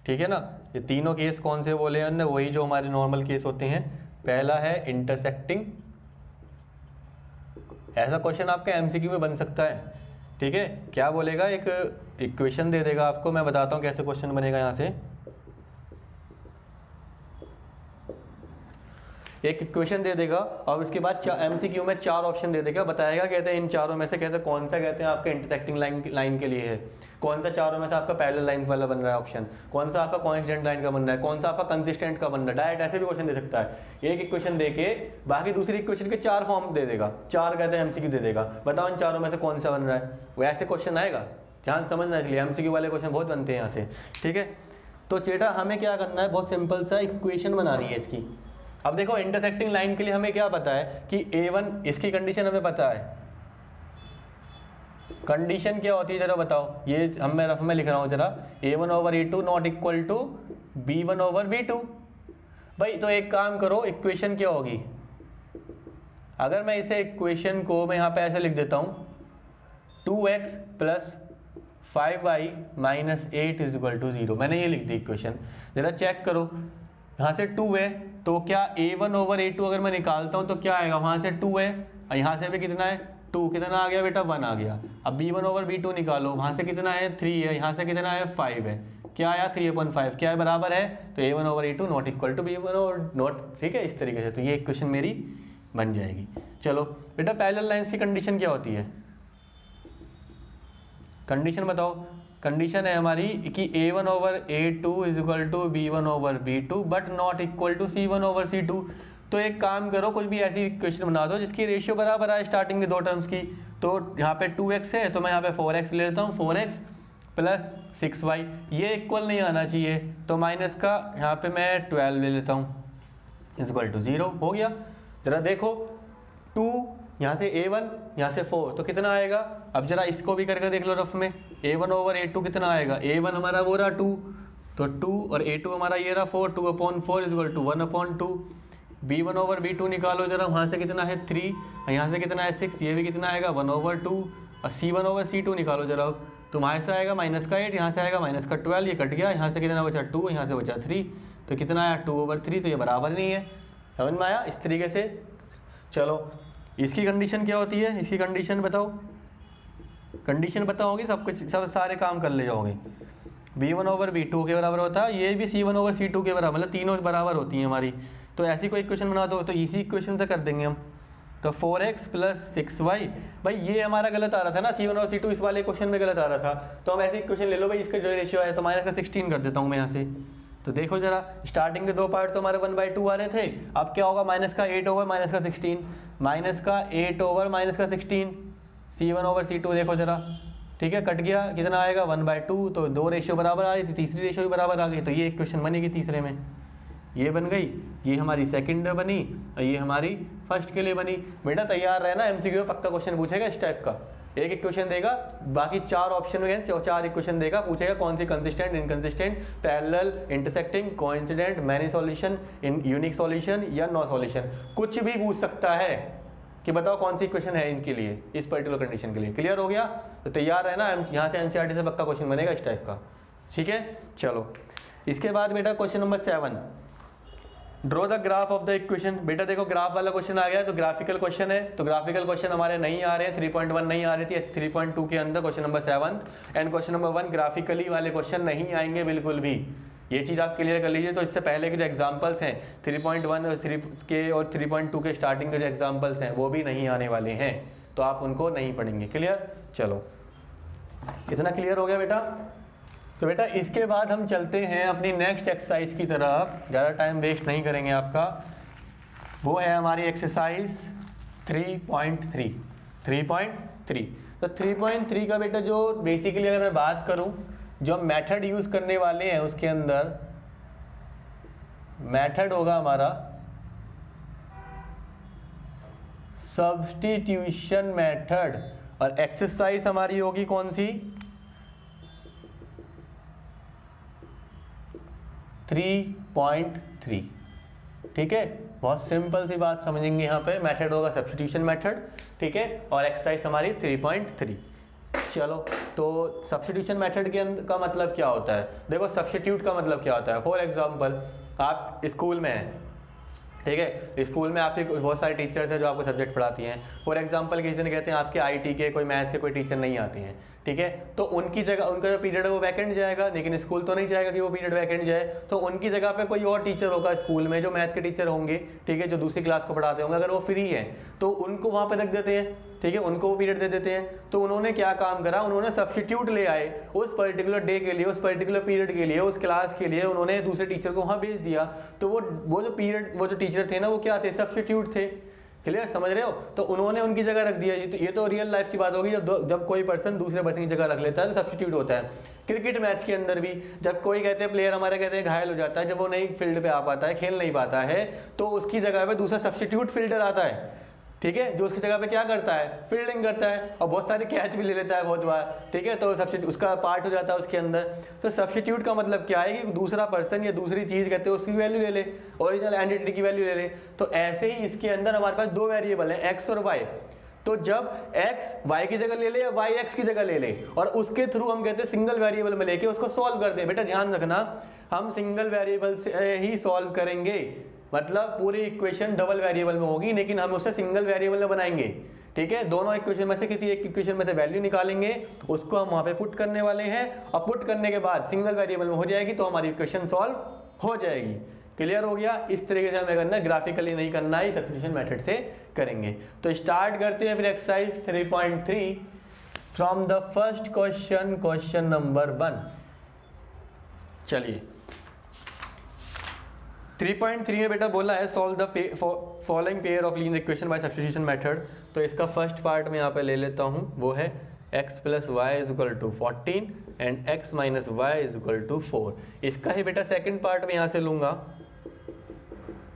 ठीक है ना। ये तीनों केस कौन से बोले हैं, वही जो हमारे नॉर्मल केस होते हैं। पहला है इंटरसेक्टिंग, ऐसा क्वेश्चन आपका एमसीक्यू में बन सकता है, ठीक है। क्या बोलेगा, एक इक्वेशन दे देगा आपको, मैं बताता हूँ कैसे क्वेश्चन बनेगा। यहाँ से एक इक्वेशन दे देगा और उसके बाद एमसीक्यू में 4 ऑप्शन दे देगा, बताएगा कहते हैं इन चारों में से कहते हैं कौन सा कहते हैं आपका इंटरसेक्टिंग लाइन के लिए है, कौन सा चारों में से आपका पैरेलल लाइन वाला बन रहा है ऑप्शन, कौन सा आपका कांस्टेंट लाइन का बन रहा है, कौन सा आपका कंसिस्टेंट का बन रहा है। डायरेक्ट ऐसे भी क्वेश्चन दे सकता है। एक इक्वेशन देके बाकी दूसरी इक्वेशन के 4 फॉर्म दे देगा, 4 कहते हैं एमसीक्यू दे देगा, बताओ इन चारों में से कौन सा बन रहा है। वैसे क्वेश्चन आएगा, ध्यान समझना, इसलिए एमसीक्यू वाले क्वेश्चन बहुत बनते हैं यहाँ से, ठीक है। तो चेटा हमें क्या करना है, बहुत सिंपल सा इक्वेशन बनानी है इसकी। अब देखो इंटरसेक्टिंग लाइन के लिए हमें क्या पता है कि a1, इसकी कंडीशन हमें पता है। कंडीशन क्या होती है जरा बताओ, ये हम मैं रफ में लिख रहा हूँ जरा, a1/a2 not equal to b1/b2। भाई तो एक काम करो, इक्वेशन क्या होगी, अगर मैं इसे इक्वेशन को मैं यहाँ पे ऐसे लिख देता हूँ 2x + 5y - 8 is equal to 0। मैंने ये लिख दी इक्वेशन, जरा चेक करो। यहाँ से 2 है तो क्या a1/a2 अगर मैं निकालता हूँ तो क्या आएगा, वहाँ से 2 है और यहाँ से भी कितना है 2, कितना आ गया बेटा 1 आ गया। अब b1/b2 निकालो, वहाँ से कितना है 3 है, यहाँ से कितना है 5 है, क्या आया 3/5, क्या है बराबर है, तो a1/a2 not equal to b1 not, ठीक है। इस तरीके से तो ये इक्वेशन मेरी बन जाएगी। चलो बेटा पैरेलल लाइंस की कंडीशन क्या होती है, कंडीशन बताओ। कंडीशन है हमारी कि a1/a2 is equal to b1/b2 but not equal to c1/c2। तो एक काम करो, कुछ भी ऐसी इक्वेशन बना दो जिसकी रेशियो बराबर आए स्टार्टिंग के 2 टर्म्स की। तो यहाँ पे 2x है तो मैं यहाँ पे 4x ले लेता हूँ, 4x + 6y, ये इक्वल नहीं आना चाहिए तो माइनस का यहाँ पे मैं 12 ले लेता हूँ इज इक्वल टू 0। हो गया, जरा देखो 2 यहाँ से a1 यहाँ से 4 तो कितना आएगा। अब जरा इसको भी करके देख लो रफ में, a1/a2 कितना आएगा, a1 हमारा वो रहा 2 तो 2 और a2 हमारा ये रहा 4, 2/4 इज इक्वल टू 1/2। b1/b2 निकालो जरा, वहाँ से कितना है 3 और यहाँ से कितना है 6, ये भी कितना आएगा 1/2 और c1/c2 निकालो जरा, तो वहाँ से आएगा -8, यहाँ से आएगा -12, ये कट गया, यहाँ से कितना बचा 2, यहाँ से बचा 3, तो कितना आया 2/3, तो ये बराबर नहीं है। समझ में आया इस तरीके से। चलो इसकी कंडीशन क्या होती है, इसकी कंडीशन बताओ, कंडीशन बताओगे सब कुछ, सब सारे काम कर ले जाओगे। b1/b2 के बराबर होता है, ये भी c1/c2 के बराबर, मतलब तीनों बराबर होती हैं हमारी। तो ऐसी कोई इक्वेशन बना दो, तो इसी इक्वेशन से कर देंगे हम। तो 4x + 6y, भाई ये हमारा गलत आ रहा था ना, c1/c2 इस वाले क्वेश्चन में गलत आ रहा था, तो हम ऐसी इक्वेशन ले लो भाई, इसका जो रेशियो है तो -16 कर देता हूँ मैं यहाँ से। तो देखो जरा स्टार्टिंग के 2 पार्ट तो हमारे 1/2 आ रहे थे, अब क्या होगा -8/16, -8/16 c1/c2 देखो जरा, ठीक है कट गया, कितना आएगा 1/2, तो 2 रेशियो बराबर आ रही थी, तीसरी रेशियो भी बराबर आ गई, तो ये इक्वेशन बनेगी तीसरे में, ये बन गई, ये हमारी सेकंड बनी और ये हमारी फर्स्ट के लिए बनी। बेटा तैयार रहना, एमसीक्यू में पक्का क्वेश्चन पूछेगा इस टाइप का, एक इक्वेशन देगा, बाकी 4 ऑप्शन में 4 इक्वेशन देगा, पूछेगा कौन सी consistent, inconsistent, parallel, intersecting, coincident, many solution, in unique solution या नो सॉल्यूशन, कुछ भी पूछ सकता है कि बताओ कौन सी इक्वेशन है इनके लिए, इस पर्टिकुलर कंडीशन के लिए। क्लियर हो गया, तो तैयार रहना, यहाँ से एनसीईआरटी से पक्का क्वेश्चन बनेगा इस टाइप का, ठीक है। चलो इसके बाद बेटा question number 7, draw the graph of the equation. बेटा देखो ग्राफ वाला क्वेश्चन आ गया, तो ग्राफिकल क्वेश्चन है, तो ग्राफिकल क्वेश्चन हमारे नहीं आ रहे हैं, 3.1 नहीं आ रही थी, 3.2 के अंदर question number 7 and question number 1 graphically वाले क्वेश्चन नहीं आएंगे बिल्कुल भी, ये चीज़ आप क्लियर कर लीजिए। तो इससे पहले के जो एग्जाम्पल्स हैं 3.1 और 3 के और 3.2 के स्टार्टिंग के जो एग्जाम्पल्स हैं वो भी नहीं आने वाले हैं, तो आप उनको नहीं पढ़ेंगे। क्लियर, चलो कितना क्लियर हो गया बेटा। तो बेटा इसके बाद हम चलते हैं अपनी नेक्स्ट एक्सरसाइज की तरफ, ज़्यादा टाइम वेस्ट नहीं करेंगे आपका। वो है हमारी एक्सरसाइज 3.3। तो 3.3 का बेटा जो बेसिकली अगर मैं बात करूं, जो हम मेथड यूज़ करने वाले हैं उसके अंदर मेथड होगा हमारा सब्स्टिट्यूशन मेथड, और एक्सरसाइज हमारी होगी कौन सी, 3.3। ठीक है, बहुत सिंपल सी बात समझेंगे यहाँ पे, मेथड होगा सब्स्टिट्यूशन मेथड, ठीक है, और एक्सरसाइज हमारी 3.3। चलो, तो सब्स्टिट्यूशन मेथड के का मतलब क्या होता है, देखो सब्स्टिट्यूट का मतलब क्या होता है। फॉर एग्जांपल आप स्कूल में हैं, ठीक है, स्कूल में आपके बहुत सारे टीचर्स हैं जो आपको सब्जेक्ट पढ़ाती हैं। फॉर एग्जांपल किसी दिन कहते हैं आपके आईटी के कोई मैथ्स के कोई टीचर नहीं आती हैं, ठीक है, तो उनकी जगह उनका जो पीरियड है वो वैकेंट जाएगा, लेकिन स्कूल तो नहीं चाहेगा कि वो पीरियड वैकेंट जाए, तो उनकी जगह पे कोई और टीचर होगा स्कूल में जो मैथ्स के टीचर होंगे, ठीक है, जो दूसरी क्लास को पढ़ाते होंगे, अगर वो फ्री हैं तो उनको वहाँ पर रख देते हैं, ठीक है, उनको वो पीरियड दे देते हैं। तो उन्होंने क्या काम करा, उन्होंने सब्स्टिट्यूट ले आए उस पर्टिकुलर डे के लिए, उस पर्टिकुलर पीरियड के लिए, उस क्लास के लिए उन्होंने दूसरे टीचर को वहाँ भेज दिया। तो वो जो टीचर थे ना, वो क्या थे, सब्स्टिट्यूट थे। क्लियर, समझ रहे हो? तो उन्होंने उनकी जगह रख दिया। ये तो रियल लाइफ की बात होगी, जब कोई पर्सन दूसरे पर्सन की जगह रख लेता है तो सब्स्टिट्यूट होता है। क्रिकेट मैच के अंदर भी जब कोई कहते हैं प्लेयर हमारे कहते हैं घायल हो जाता है, जब वो नई फील्ड पे आ पाता है, खेल नहीं पाता है, तो उसकी जगह पे दूसरा सब्स्टिट्यूट फील्डर आता है, ठीक है, जो उसकी जगह पे क्या करता है, फील्डिंग करता है, और बहुत सारे कैच भी ले लेता है बहुत बार, ठीक है, तो सब्स्टिट्यूट उसका पार्ट हो जाता है उसके अंदर। तो सब्स्टिट्यूट का मतलब क्या है कि दूसरा पर्सन या दूसरी चीज कहते हैं उसकी वैल्यू ले ले, ओरिजिनल एंटिटी की वैल्यू ले ले। तो ऐसे ही इसके अंदर हमारे पास दो वेरिएबल है, एक्स और वाई। तो जब x y की जगह ले ले या y x की जगह ले ले, और उसके थ्रू हम कहते हैं सिंगल वेरिएबल में लेके उसको सॉल्व कर दे। बेटा ध्यान रखना, हम सिंगल वेरिएबल से ही सॉल्व करेंगे, मतलब पूरी इक्वेशन डबल वेरिएबल में होगी, लेकिन हम उसे सिंगल वेरिएबल में बनाएंगे, ठीक है। दोनों इक्वेशन में से किसी एक इक्वेशन में से वैल्यू निकालेंगे, उसको हम वहां पे पुट करने वाले हैं, और पुट करने के बाद सिंगल वेरिएबल में हो जाएगी तो हमारी इक्वेशन सॉल्व हो जाएगी। क्लियर हो गया? इस तरीके से हमें करना है, ग्राफिकली नहीं करना है, सब्स्टिट्यूशन मेथड से करेंगे। तो स्टार्ट करते हैं फिर exercise 3.3 from the first question, question number 1। चलिए 3.3 में बेटा बोला है solve the following pair of linear equation by substitution method. तो इसका फर्स्ट पार्ट में यहाँ पे ले लेता हूँ, वो है x + y = 14 and x - y = 4। इसका ही बेटा सेकंड पार्ट में यहाँ से लूँगा,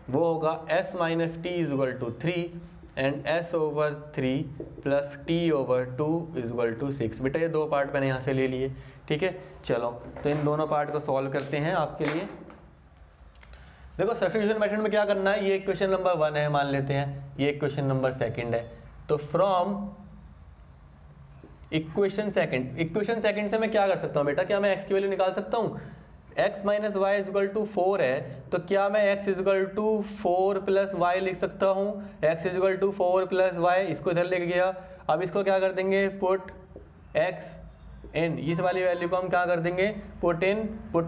वो होगा s - t = 3 and s/3 + t/2 = 6। बेटा ये दो पार्ट मैंने यहाँ से ले लिए, ठीक है। चलो तो इन दोनों पार्ट को सॉल्व करते हैं आपके लिए। देखो सब्स्टिट्यूशन मेथड में क्या करना है, ये इक्वेशन नंबर 1 है मान लेते हैं, ये इक्वेशन नंबर 2 है। तो फ्रॉम इक्वेशन सेकंड से मैं क्या कर सकता हूँ बेटा, क्या मैं x की वैल्यू निकाल सकता हूँ? x - y = 4 है, तो क्या मैं x = 4 + y लिख सकता हूँ? x = 4 + y, इसको इधर लेके गया। अब इसको क्या कर देंगे, पुट x इन, इस वाली वैल्यू को हम क्या कर देंगे, पुट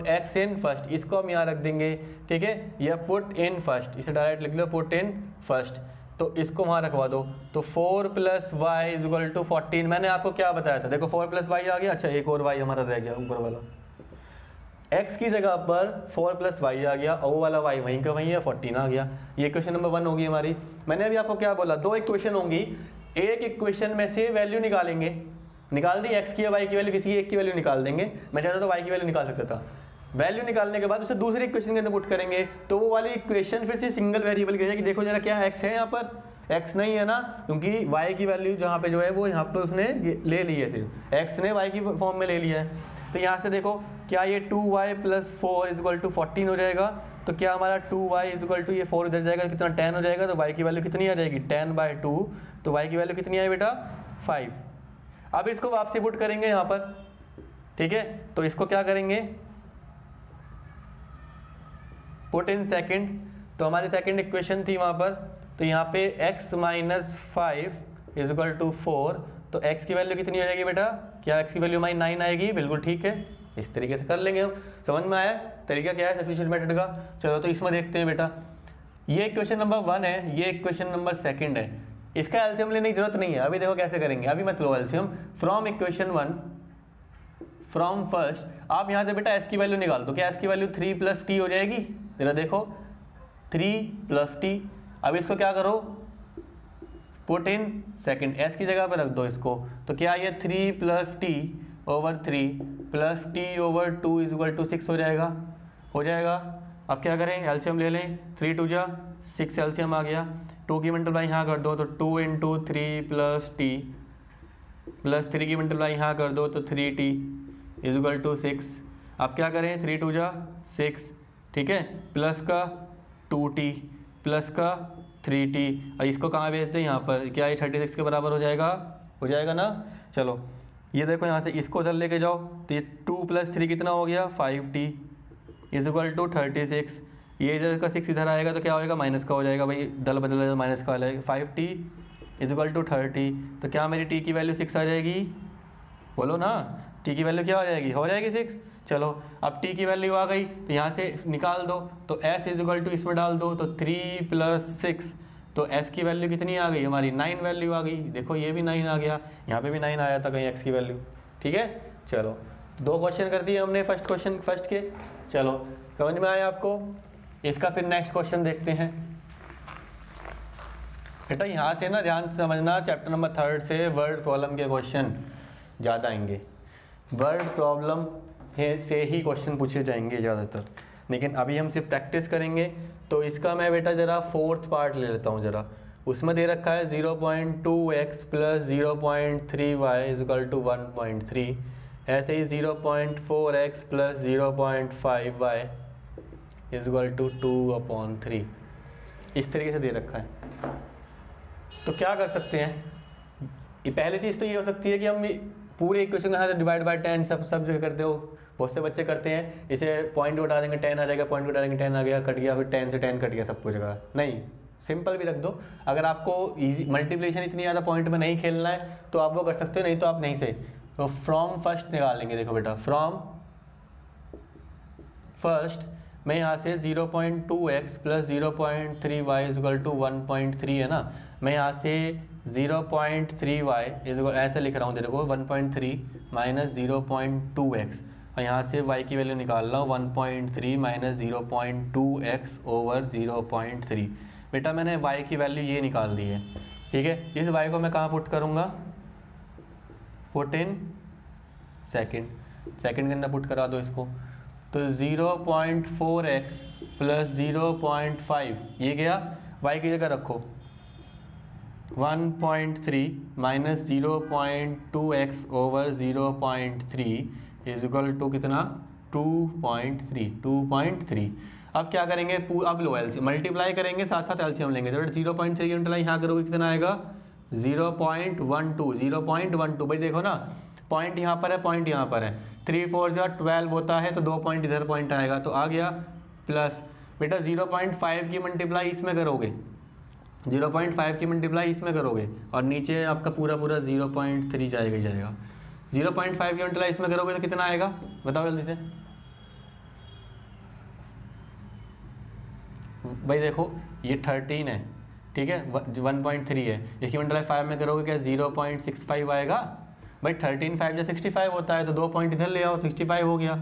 x इन फर्स्ट, इसको हम यहाँ रख देंगे, ठीक है, या पुट इन फर्स्ट, इसे डायरेक्ट लिख लो, पुट इन फर्स्ट, तो इसको वहाँ रखवा दो। तो 4 + y = 14। मैंने आपको क्या बताया था, देखो 4 + y आ गया, अच्छा एक और y हमारा रह गया ऊपर वाला, x की जगह पर 4 + y आ गया, और वो वाला y वहीं का वहीं है, 14 आ गया। ये इक्वेशन नंबर 1 होगी हमारी। मैंने अभी आपको क्या बोला, दो इक्वेशन होंगी, एक इक्वेशन में से वैल्यू निकालेंगे, निकाल दी x की या y की वैल्यू, किसी एक की वैल्यू निकाल देंगे। मैं चाहता तो y की वैल्यू निकाल सकता था। वैल्यू निकालने के बाद उसे दूसरी इक्वेशन के अंदर पुट करेंगे, तो वो वाली इक्वेशन फिर से सिंगल वेरिएबल की जाएगी। देखो जरा क्या x है यहाँ पर, x नहीं है ना, क्योंकि y की वैल्यू जहाँ पे जो है वो यहाँ पे उसने ले ली है, सिर्फ x ने y की फॉर्म में ले लिया है। तो यहाँ से देखो क्या ये 2y + 4 = 14 हो जाएगा। तो क्या हमारा 2y = ये 4 इधर जाएगा, कितना 10 हो जाएगा, तो y की वैल्यू कितनी आ जाएगी, 10/2। तो y की वैल्यू कितनी आई बेटा, 5। अब इसको वापसी पुट करेंगे यहाँ पर, ठीक है। तो इसको क्या करेंगे, पुट इन सेकंड, तो हमारी सेकंड इक्वेशन थी वहाँ पर, तो यहाँ पे x - 5 = 4, तो x की वैल्यू कितनी हो जाएगी बेटा, क्या x की वैल्यू हमारी 9 आएगी, बिल्कुल ठीक है। इस तरीके से कर लेंगे हम। समझ में आया तरीका क्या है सब्स्टिट्यूशन मेथड का? चलो तो इसमें देखते हैं बेटा, ये इक्वेशन नंबर 1 है, ये इक्वेशन नंबर 2 है। इसका एलसीएम लेने की जरूरत नहीं है, अभी देखो कैसे करेंगे, अभी मत लो LCM. From equation 1, from first, आप यहाँ से बेटा s की वैल्यू निकाल दो। क्या s की वैल्यू 3 + t हो जाएगी, जरा देखो 3 + t। अब इसको क्या करो, पुट इन सेकंड, s की जगह पर रख दो इसको। तो क्या ये 3 + t/3 + t/2 = 6 हो जाएगा। अब क्या करें, एलसीएम ले लें, 3 × 2 = 6 एलसीएम आ गया। 2 की मल्टीप्लाई यहाँ कर दो तो 2 इंटू 3 प्लस टी, प्लस 3 की मल्टीप्लाई यहाँ कर दो तो 3t इज इक्वल टू 6। अब क्या करें, 3 2 जा 6, ठीक है, प्लस का 2t प्लस का 3t, और इसको कहाँ भेज दें, यहाँ पर, क्या ये 36 के बराबर हो जाएगा ना। चलो ये देखो यहाँ से इसको उधर लेके जाओ तो ये 2 + 3 कितना हो गया 5t इज इक्वल टू 36। ये इधर का 6 इधर आएगा तो क्या होएगा, माइनस का हो जाएगा, भाई दल बदल माइनस का आ जाएगा। 5t इज इक्वल टू 30, तो क्या मेरी t की वैल्यू 6 आ जाएगी, बोलो ना, t की वैल्यू क्या हो जाएगी 6। चलो अब t की वैल्यू आ गई तो यहाँ से निकाल दो, तो s इज इक्वल टू इसमें डाल दो तो 3 + 6, तो s की वैल्यू कितनी आ गई हमारी, 9 वैल्यू आ गई। देखो ये भी 9 आ गया, यहाँ पे भी 9 आया था कहीं x की वैल्यू, ठीक है। चलो 2 क्वेश्चन कर दिए हमने फर्स्ट के। चलो समझ में आया आपको, इसका फिर नेक्स्ट क्वेश्चन देखते हैं। बेटा यहाँ से ना ध्यान से समझना, चैप्टर नंबर 3 से वर्ड प्रॉब्लम के क्वेश्चन ज़्यादा आएंगे, वर्ड प्रॉब्लम से ही क्वेश्चन पूछे जाएंगे ज़्यादातर, लेकिन अभी हम सिर्फ प्रैक्टिस करेंगे। तो इसका मैं बेटा ज़रा 4th पार्ट ले लेता हूँ ज़रा, उसमें दे रखा है 0.2x + 0.3y is equal to 1.3, ऐसे ही 0.4x + 0.5y is equal to 2/3, इस तरीके से दे रखा है। तो क्या कर सकते हैं, ये पहली चीज़ तो ये हो सकती है कि हम पूरे इक्वेशन को यहाँ से डिवाइड बाय 10 सब जगह करते हो, बहुत से बच्चे करते हैं, इसे पॉइंट उठा देंगे 10 आ जाएगा, पॉइंट उठा देंगे 10 आ गया, कट गया, फिर 10 से 10 कट गया, सब कुछ जगह। नहीं, सिंपल भी रख दो। अगर आपको इजी मल्टीप्लिकेशन इतनी ज़्यादा पॉइंट में नहीं खेलना है तो आप वो कर सकते हो, नहीं तो आप नहीं से तो फ्रॉम फर्स्ट निकालेंगे। देखो बेटा फ्रॉम फर्स्ट मैं यहाँ से 0.2x + 0.3y is equal to 1.3 है ना, मैं यहाँ से 0.3y इज इक्वल ऐसे लिख रहा हूँ, देखो 1.3 - 0.2x, और यहाँ से y की वैल्यू निकाल रहा हूँ 1.3 - 0.2x ओवर 0.3। बेटा मैंने y की वैल्यू ये निकाल दी है, ठीक है। इस y को मैं कहाँ पुट करूँगा, पुट इन सेकंड के अंदर पुट करा दो इसको, तो 0.4x + 0.5 ये गया, y की जगह रखो 1.3 - 0.2x over 0.3 is equal to कितना 2.3। अब क्या करेंगे, अब लो एलसीएम मल्टीप्लाई करेंगे, साथ साथ एलसीएम लेंगे। तो 0.3 की मल्टीप्लाई यहाँ करोगे कितना आएगा 0.12। भाई देखो ना, पॉइंट यहाँ पर है, पॉइंट यहाँ पर है, 3 4 12 होता है, तो 2 पॉइंट इधर पॉइंट आएगा, तो आ गया प्लस। बेटा 0.5 की मल्टीप्लाई इसमें करोगे, 0.5 की मल्टीप्लाई इसमें करोगे, और नीचे आपका पूरा 0.3 जाएगा। 0.5 की मल्टीप्लाई इसमें करोगे तो कितना आएगा, बताओ जल्दी से। भाई देखो ये 13 है, ठीक है, 1.3 है, इसकी मल्टीप्लाई 5 में करोगे क्या 0.65 आएगा। भाई 13 5 या 65 होता है, तो 2 पॉइंट इधर ले आओ, 65 हो गया,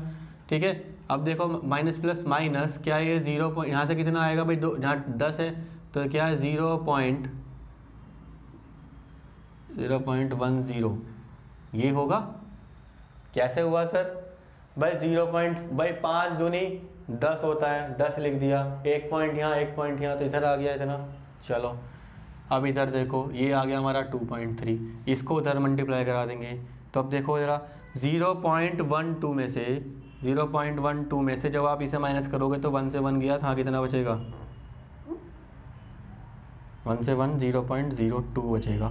ठीक है। अब देखो माइनस प्लस माइनस क्या है, ये 0 पॉइंट यहाँ से कितना आएगा भाई, दो यहाँ 10 है तो क्या है 0.10 ये होगा। कैसे हुआ सर, भाई 5 दूनी 10 होता है, 10 लिख दिया, 1 पॉइंट यहाँ 1 पॉइंट यहाँ, तो इधर आ गया इतना। चलो अब इधर देखो ये आ गया हमारा 2.3, इसको उधर मल्टीप्लाई करा देंगे, तो अब देखो ज़रा 0.12 में से जब आप इसे माइनस करोगे तो 1 से 1 गया था, कितना बचेगा 1 से 1 0.02 बचेगा,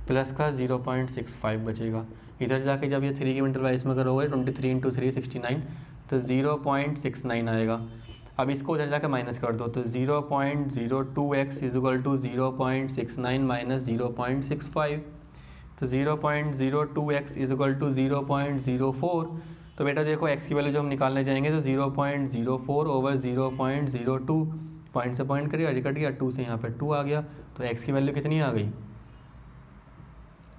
प्लस का 0.65 बचेगा। इधर जाके जब ये 3 की मल्टीप्लाई इसमें करोगे 23 × 3 69, तो 0.69 आएगा। अब इसको उधर जाके माइनस कर दो, तो 0.02x इज इक्वल टू 0.69 - 0.65, तो 0.02x इज इक्वल टू 0.04। तो बेटा देखो x की वैल्यू जो हम निकालने जाएंगे तो 0.04 ओवर 0.02, पॉइंट से पॉइंट करिए, कट गया, 2 से यहाँ पर 2 आ गया, तो x की वैल्यू कितनी आ गई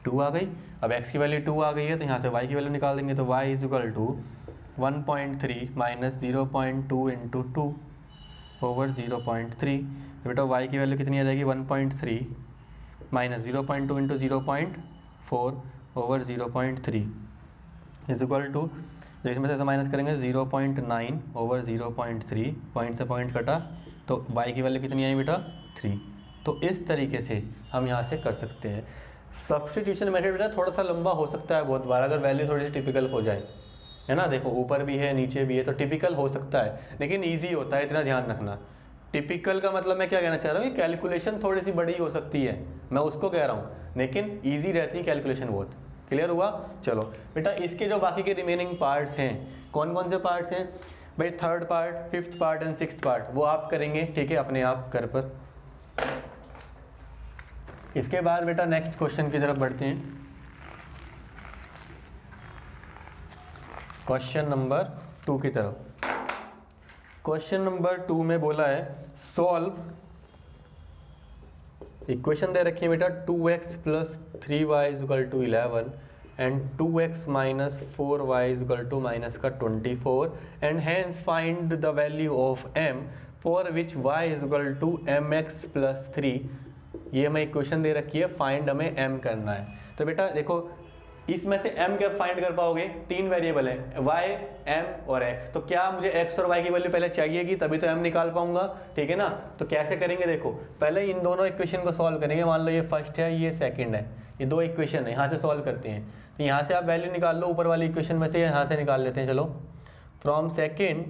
2 आ गई। अब x की वैल्यू 2 आ गई है तो यहाँ से y की वैल्यू निकाल देंगे, तो y is equal to 1.3 - 0.2 × 2 over 0.3। तो बेटा y की वैल्यू कितनी आ जाएगी 1.3 - 0.2 × 0.4 ओवर 0.3 इज इक्वल टू, इसमें से माइनस करेंगे 0.9 ओवर 0.3, पॉइंट से पॉइंट कटा, तो y की वैल्यू कितनी आई बेटा 3। तो इस तरीके से हम यहाँ से कर सकते हैं। सब्स्टिट्यूशन मेथड बेटा थोड़ा सा लंबा हो सकता है बहुत बार, अगर वैल्यू थोड़ी सी टिपिकल हो जाए, है ना। देखो ऊपर भी है नीचे भी है, तो टिपिकल हो सकता है, लेकिन ईजी होता है, इतना ध्यान रखना। टिपिकल का मतलब मैं क्या कहना चाह रहा हूँ कि कैलकुलेशन थोड़ी सी बड़ी हो सकती है, मैं उसको कह रहा हूँ, लेकिन ईजी रहती है कैलकुलेशन बहुत। क्लियर हुआ? चलो बेटा इसके जो बाकी के रिमेनिंग पार्ट्स हैं, कौन कौन से पार्ट्स हैं भाई? Third part, fifth part and sixth part, वो आप करेंगे, ठीक है, अपने आप घर पर। इसके बाद बेटा नेक्स्ट क्वेश्चन की तरफ बढ़ते हैं। क्वेश्चन नंबर 2 की तरफ। क्वेश्चन नंबर 2 में बोला है सॉल्व, इक्वेशन दे रखी है बेटा 2x + 3y = 11 and 2x - 4y = -24 and hence find the value of m for which y = mx + 3। ये हमें इक्वेशन दे रखी है, फाइंड हमें m करना है। तो बेटा देखो इसमें से m क्या फाइंड कर पाओगे? 3 वेरिएबल है y, m और x, तो क्या मुझे x और y की वैल्यू पहले चाहिएगी, तभी तो m निकाल पाऊंगा, ठीक है ना। तो कैसे करेंगे? देखो पहले इन दोनों इक्वेशन को सॉल्व करेंगे। मान लो ये फर्स्ट है, ये सेकंड है, ये दो इक्वेशन है, यहाँ से सॉल्व करते हैं। तो यहाँ से आप वैल्यू निकाल लो ऊपर वाली इक्वेशन में से, यहाँ से निकाल लेते हैं। चलो फ्रॉम सेकेंड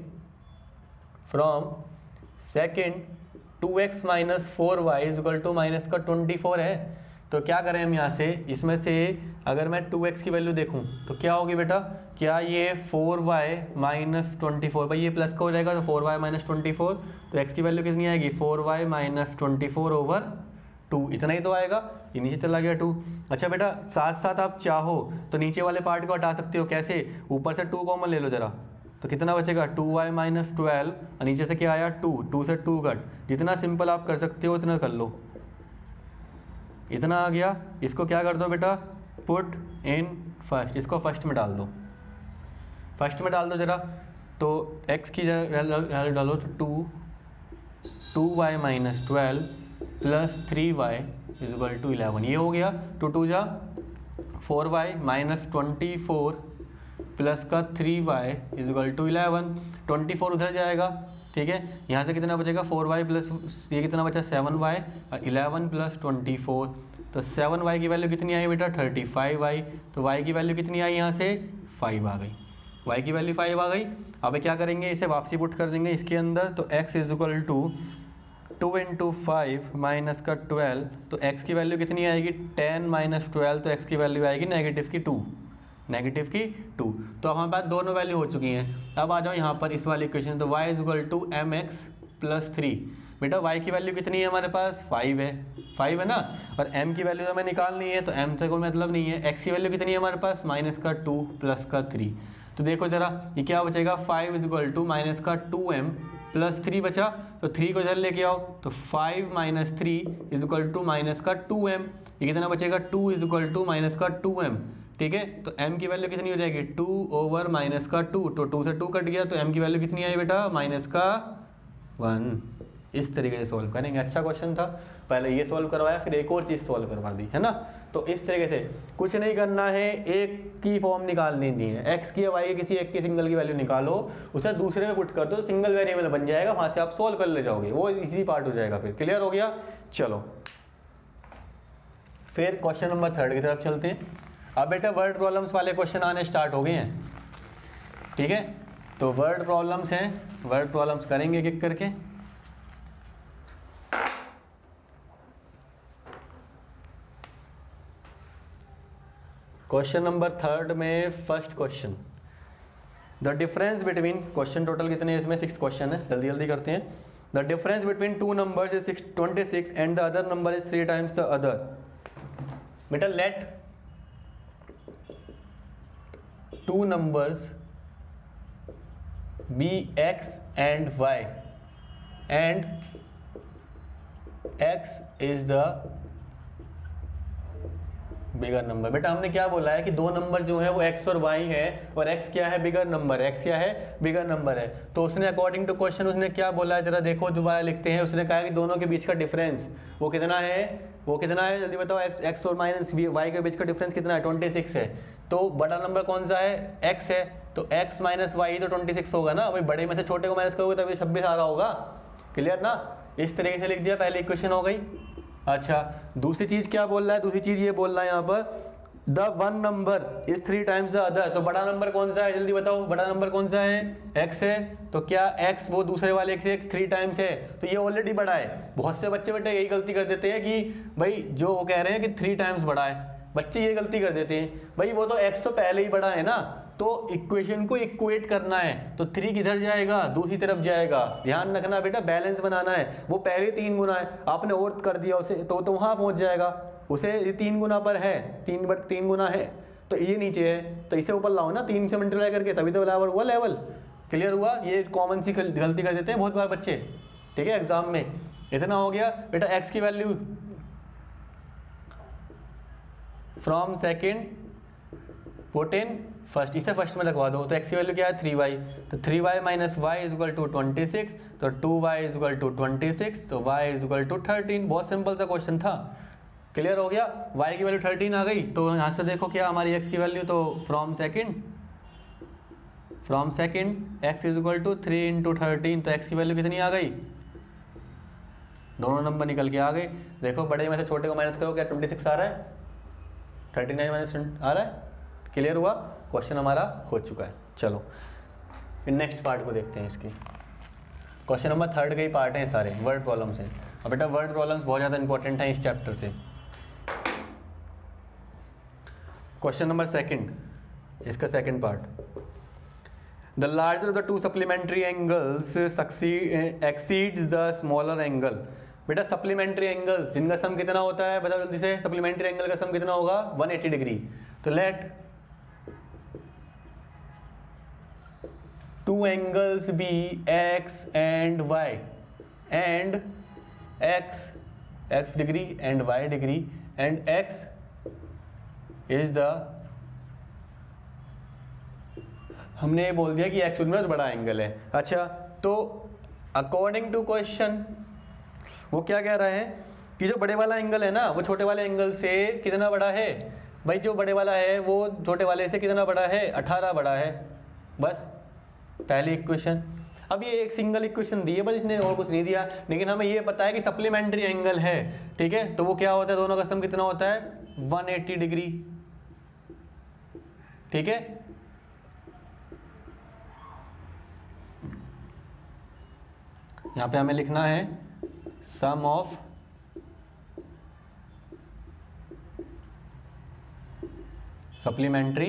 2x - 4y = -24 है। तो क्या करें हम यहाँ से, इसमें से अगर मैं 2x की वैल्यू देखूँ तो क्या होगी बेटा? क्या ये 4y - 24, भाई ये प्लस का हो जाएगा, तो 4y - 24, तो x की वैल्यू कितनी आएगी? 4y - 24/2, इतना ही तो आएगा, ये नीचे चला गया 2। अच्छा बेटा साथ साथ आप चाहो तो नीचे वाले पार्ट को हटा सकते हो। कैसे? ऊपर से 2 कॉमन ले लो जरा, तो कितना बचेगा? 2y - 12, और नीचे से क्या आया? 2 से 2 कट। जितना सिंपल आप कर सकते हो उतना कर लो। इतना आ गया, इसको क्या कर दो बेटा? पुट इन फर्स्ट, इसको फर्स्ट में डाल दो, फर्स्ट में डाल दो जरा। तो x की जगह डालो तो 2y - 12 + 3y = 11, ये हो गया। 2 2 जा 4y - 24 प्लस का 3y = 11, 24 उधर जाएगा, ठीक है। यहाँ से कितना बचेगा? 4y प्लस ये कितना बचा? 7y, और 11 + 24, तो 7y की वैल्यू कितनी आई बेटा? 35y। तो y की वैल्यू कितनी आई? यहाँ से 5 आ गई, y की वैल्यू 5 आ गई। अब क्या करेंगे? इसे वापसी पुट कर देंगे इसके अंदर, तो x = 2 × 5 - का 12, तो x की वैल्यू कितनी आएगी? 10 - 12, तो x की वैल्यू आएगी -2। तो अब हमारे पास दोनों वैल्यू हो चुकी हैं। अब आ जाओ यहाँ पर इस वाली इक्वेशन, तो y = mx + 3। बेटा y की वैल्यू कितनी है हमारे पास? 5 है ना, और m की वैल्यू तो हमें निकालनी है, तो m से कोई मतलब नहीं है। x की वैल्यू कितनी है हमारे पास? -2 प्लस का 3। तो देखो जरा ये क्या बचेगा? 5 = -2m + 3 बचा, तो 3 को इधर लेके आओ, तो 5 - 3 = -2m। ये कितना बचेगा? 2 = -2m, ठीक है। तो m की वैल्यू कितनी हो जाएगी? 2/-2, तो 2 से 2 कट गया, तो m की वैल्यू कितनी आई बेटा? -1। इस तरीके से सॉल्व करेंगे। अच्छा क्वेश्चन था, पहले ये सॉल्व करवाया, फिर एक और चीज़ सॉल्व करवा दी, है ना। तो इस तरीके से कुछ नहीं करना है, एक की फॉर्म निकालनी नहीं है। x की या y की किसी एक की सिंगल की वैल्यू निकालो, उसे दूसरे में पुट कर दो, सिंगल वेरिएबल बन जाएगा, वहाँ से आप सॉल्व कर ले जाओगे, वो इजी पार्ट हो जाएगा। फिर क्लियर हो गया? चलो फिर क्वेश्चन नंबर 3 की तरफ चलते हैं। अब बेटा वर्ड प्रॉब्लम्स वाले क्वेश्चन आने स्टार्ट हो गए हैं, ठीक है। तो वर्ड प्रॉब्लम्स हैं, वर्ड प्रॉब्लम्स करेंगे एक एक करके। क्वेश्चन नंबर 3 में first question, the difference between, question total कितने हैं इसमें? 6 क्वेश्चन है, जल्दी जल्दी करते हैं। The difference between 2 numbers is 26 and the other number is 3 times the other. बेटा late 2 numbers be x and y and x is the bigger number. बेटा हमने क्या बोला है कि 2 नंबर जो है वो x और y है, और x क्या है? Bigger number. x क्या है? बिगर नंबर है। तो उसने अकॉर्डिंग टू क्वेश्चन उसने क्या बोला है, जरा देखो दोबारा लिखते हैं। उसने कहा कि दोनों के बीच का डिफरेंस वो कितना है? जल्दी बताओ। x और y के बीच का डिफरेंस कितना है? 26 है। तो बड़ा नंबर कौन सा है? x है, तो x - y तो 26 होगा ना। भाई बड़े में से छोटे को माइनस करोगे तभी 26 आ रहा होगा। क्लियर ना? इस तरीके से लिख दिया, पहली इक्वेशन हो गई। अच्छा, दूसरी चीज़ क्या बोल रहा है, दूसरी चीज़ ये बोल रहा है यहाँ पर the one number is 3 times the other. तो बड़ा नंबर कौन सा है, जल्दी बताओ, बड़ा नंबर कौन सा है, x है। तो क्या x वो दूसरे वाले से 3 टाइम्स है, तो ये ऑलरेडी बड़ा है। बहुत से बच्चे बेटे यही गलती कर देते हैं कि भाई जो वो कह रहे हैं कि 3 टाइम्स बड़ा है, बच्चे ये गलती कर देते हैं, भाई वो तो x तो पहले ही बड़ा है ना, तो इक्वेशन को इक्वेट करना है तो 3 किधर जाएगा, दूसरी तरफ जाएगा। ध्यान रखना बेटा, बैलेंस बनाना है, वो पहले 3 गुना है, आपने और कर दिया उसे तो वहाँ पहुँच जाएगा, उसे 3 गुना पर है, 3 गुना है तो ये नीचे है, तो इसे ऊपर लाओ ना 3 से मल्टीप्लाई करके, तभी तो बराबर हुआ लेवल। क्लियर हुआ, ये कॉमन सी गलती कर देते हैं बहुत बार बच्चे, ठीक है, एग्जाम में। इतना हो गया बेटा, x की value from second put in first, इसे फर्स्ट में रखवा दो। तो x की वैल्यू क्या है 3y, तो 3y minus Y is equal to 26, तो 2y इज इक्वल टू 26, तो y इज इक्वल टू 13। बहुत सिंपल सा क्वेश्चन था। क्लियर हो गया, y की वैल्यू 13 आ गई, तो यहाँ से देखो क्या हमारी x की वैल्यू, तो from second x is equal to 3 into 13, तो x की वैल्यू कितनी आ गई, दोनों नंबर निकल के आ गए। देखो बड़े में से छोटे को माइनस करो, क्या 26 आ रहा है, 39 माइनस आ रहा है। क्लियर हुआ, क्वेश्चन हमारा हो चुका है। चलो फिर नेक्स्ट पार्ट को देखते हैं इसकी। क्वेश्चन नंबर 3 के ही पार्ट हैं सारे, वर्ड प्रॉब्लम्स हैं। और बेटा वर्ड प्रॉब्लम्स बहुत ज़्यादा इंपॉर्टेंट हैं इस चैप्टर से। क्वेश्चन नंबर 2, इसका second part, the larger of the 2 supplementary angles exceeds the smaller angle. बेटा सप्लीमेंट्री एंगल जिनका सम कितना होता है, बताओ जल्दी से, सप्लीमेंट्री एंगल का सम कितना होगा 180 डिग्री। तो let 2 angles be x and y and x degree and y degree and x is the, हमने ये बोल दिया कि x उनमें बड़ा एंगल है। अच्छा, तो अकॉर्डिंग टू क्वेश्चन वो क्या कह रहा है कि जो बड़े वाला एंगल है ना, वो छोटे वाले एंगल से कितना बड़ा है। भाई जो बड़े वाला है वो छोटे वाले से कितना बड़ा है, 18 बड़ा है। बस पहली इक्वेशन। अब ये एक सिंगल इक्वेशन दी है बस, इसने और कुछ नहीं दिया, लेकिन हमें ये पता है कि सप्लीमेंट्री एंगल है, ठीक है। तो वो क्या होता है, दोनों का सम कितना होता है 180 डिग्री, ठीक है। यहाँ पे हमें लिखना है सम ऑफ सप्लीमेंट्री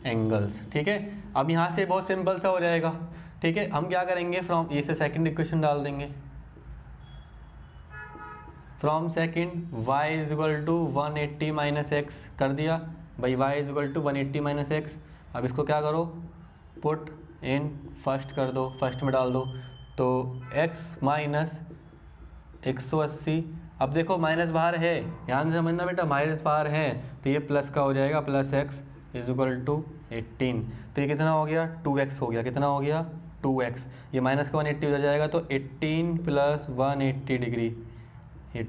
एंगल्स, ठीक है। अब यहाँ से बहुत सिंपल सा हो जाएगा, ठीक है। हम क्या करेंगे, फ्रॉम ये से सेकंड इक्वेशन डाल देंगे, from second y is equal to 180 minus X कर दिया भाई, y is equal to 180 minus X. अब इसको क्या करो, पुट इन फर्स्ट कर दो, फर्स्ट में डाल दो, तो x माइनस 180। अब देखो माइनस बाहर है, ध्यान से समझना बेटा, माइनस बाहर है तो ये प्लस का हो जाएगा, plus x is equal to 18। तो ये कितना हो गया 2x हो गया, कितना हो गया 2x। ये माइनस का 180 उधर जाएगा तो 18 प्लस 180 डिग्री, ये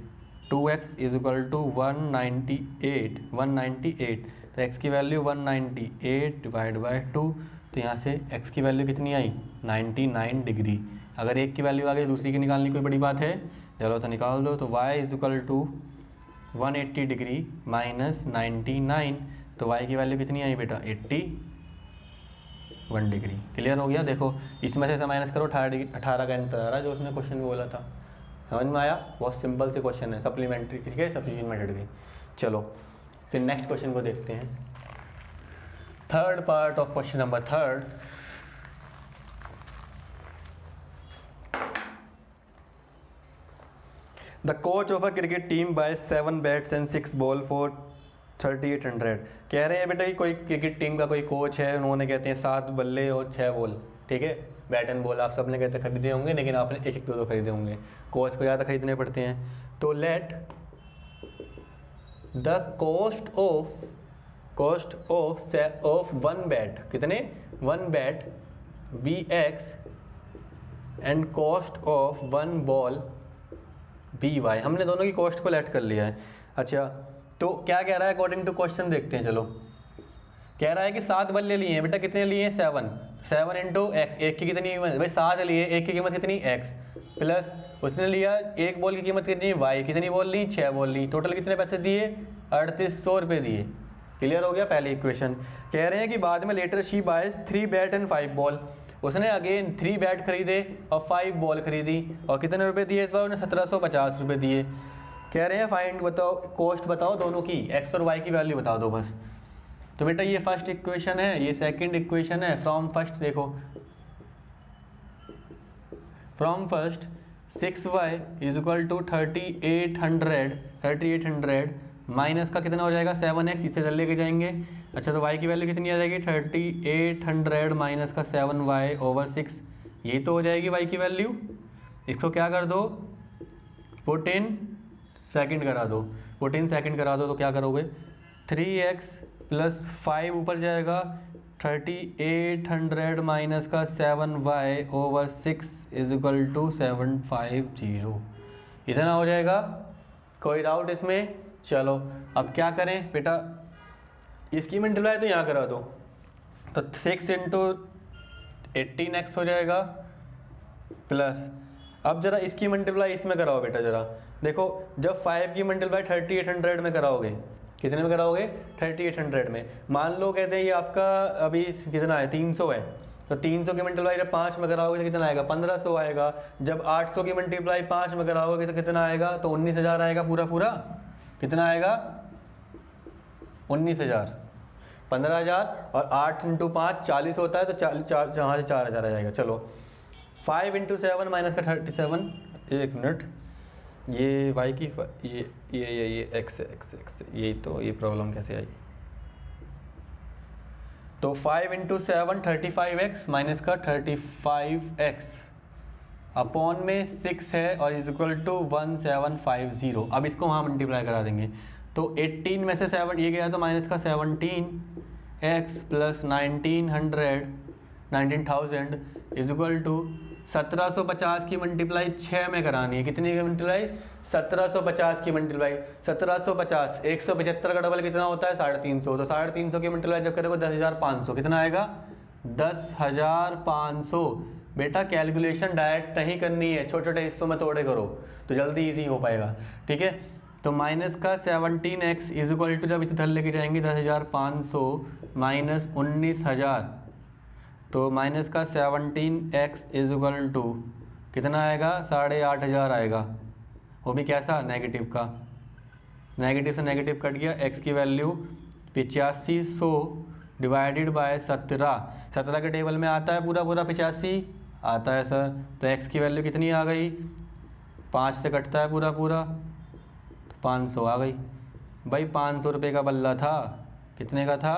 2x इज इक्वल टू 198। तो x की वैल्यू 198 डिवाइड बाई 2, तो यहाँ से x की वैल्यू कितनी आई 99 डिग्री। अगर एक की वैल्यू आ गई दूसरी की निकालनी कोई बड़ी बात है, चलो तो निकाल दो। तो y is equal to 180 degree minus 99, तो y की वैल्यू कितनी आई बेटा 81 डिग्री। क्लियर हो गया। देखो इसमें से माइनस करो, 18 का आंसर आ रहा है जो उसने क्वेश्चन में बोला था। समझ में आया, बहुत सिंपल से क्वेश्चन है, सप्लीमेंट्री, ठीक है, सब्स्टिट्यूशन मेथड की। चलो फिर नेक्स्ट क्वेश्चन को देखते हैं। Third part of question number 3। The coach of a cricket team buy 7 bats and 6 ball for 3800। कह रहे हैं बेटा कि कोई क्रिकेट टीम का कोई कोच है, उन्होंने कहते हैं 7 बल्ले और 6 बॉल, ठीक है, बैट एंड बॉल आप सबने कहते खरीदे होंगे, लेकिन आपने एक 2 खरीदे होंगे, कोच को ज़्यादा खरीदने पड़ते हैं। तो let the cost of 1 bat, कितने 1 bat be x and cost of 1 ball be Y. हमने दोनों की कॉस्ट को लेट कर लिया है। अच्छा, तो क्या कह रहा है अकॉर्डिंग टू क्वेश्चन, देखते हैं। चलो कह रहा है कि 7 बल्ले लिए हैं बेटा, कितने लिए हैं 7 इंटू एक्स, एक की कितनी भाई 7 लिए, एक की कीमत कितनी x, प्लस उसने लिया एक बॉल की कीमत कितनी, वाई कितनी बॉल ली, 6 बॉल ली, टोटल कितने पैसे दिए, 3800 रुपये दिए। क्लियर हो गया पहली इक्वेशन। कह रहे हैं कि बाद में later she buys 3 bat and 5 ball, उसने अगेन 3 बैट खरीदे और 5 बॉल खरीदी और कितने रुपए दिए इस बार, उन्हें 1750 रुपये दिए। कह रहे हैं फाइंड बताओ, कॉस्ट बताओ दोनों की, एक्स और वाई की वैल्यू बता दो बस। तो बेटा ये फर्स्ट इक्वेशन है, ये सेकंड इक्वेशन है। फ्रॉम फर्स्ट देखो, from first 6y is equal to 3800 minus का कितना हो जाएगा 7x, इसे इधर लेके जाएंगे। अच्छा तो y की वैल्यू कितनी आ जाएगी 3800 माइनस का 7y ओवर 6, यही तो हो जाएगी y की वैल्यू। इसको क्या कर दो, पुट इन सेकंड करा दो, पुट इन सेकंड करा दो तो क्या करोगे 3x प्लस 5 ऊपर जाएगा 3800 माइनस का 7y over 6 is equal to 750, इतना हो जाएगा। कोई डाउट इसमें? चलो अब क्या करें बेटा, इसकी मल्टीप्लाई तो यहाँ करा दो, तो 6 इंटू 18x हो जाएगा प्लस, अब जरा इसकी मल्टीप्लाई इसमें कराओ बेटा जरा देखो, जब 5 की मल्टीप्लाई 3800 में कराओगे, कितने में कराओगे 3800 में, मान लो कहते हैं ये आपका अभी कितना है 300 है, तो 300 की मल्टीप्लाई जब 5 में कराओगे तो कितना आएगा 1500 आएगा। जब 800 की मल्टीप्लाई 5 में कराओगे तो कितना आएगा, तो 19000 आएगा पूरा पूरा। कितना आएगा 19000, 15000 और 8 इंटू 5 40 होता है, तो 40 यहाँ से 4000 आ जाएगा। चलो 5 इंटू 7 माइनस का 37, एक मिनट, ये वाई की ये एक्स है, यही तो ये प्रॉब्लम कैसे आई। तो 5 इंटू 7 35x माइनस का 35x अपॉन में 6 है और इज इक्वल टू 1750। अब इसको वहाँ मल्टीप्लाई करा देंगे, तो 18 में से 7 ये गया तो माइनस का 17x plus 19,000 is equal to 1750 की मल्टीप्लाई 6 में करानी है, कितनी की मल्टीप्लाई 1750 की मल्टीप्लाई 1750, 175 का डबल कितना होता है 350, तो 350 की मल्टीप्लाई जब करोगे 10,500, कितना आएगा 10,500। बेटा कैलकुलेशन डायरेक्ट नहीं करनी है, छोटे छोटे हिस्सों में तोड़े करो तो जल्दी इजी हो पाएगा, ठीक है। तो माइनस का 17x इज इक्वल टू, जब इसे धर लेके जाएंगे 10,500 माइनस 19,000, तो माइनस का 17x इज इक्वल टू कितना आएगा 8,500 आएगा, वो भी कैसा नेगेटिव का, नेगेटिव से नेगेटिव कट गया, x की वैल्यू 8500 डिवाइडेड बाय 17 के टेबल में आता है पूरा पूरा 85 आता है सर, तो x की वैल्यू कितनी आ गई, 5 से कटता है पूरा पूरा, तो 500 आ गई। भाई 500 रुपये का बल्ला था, कितने का था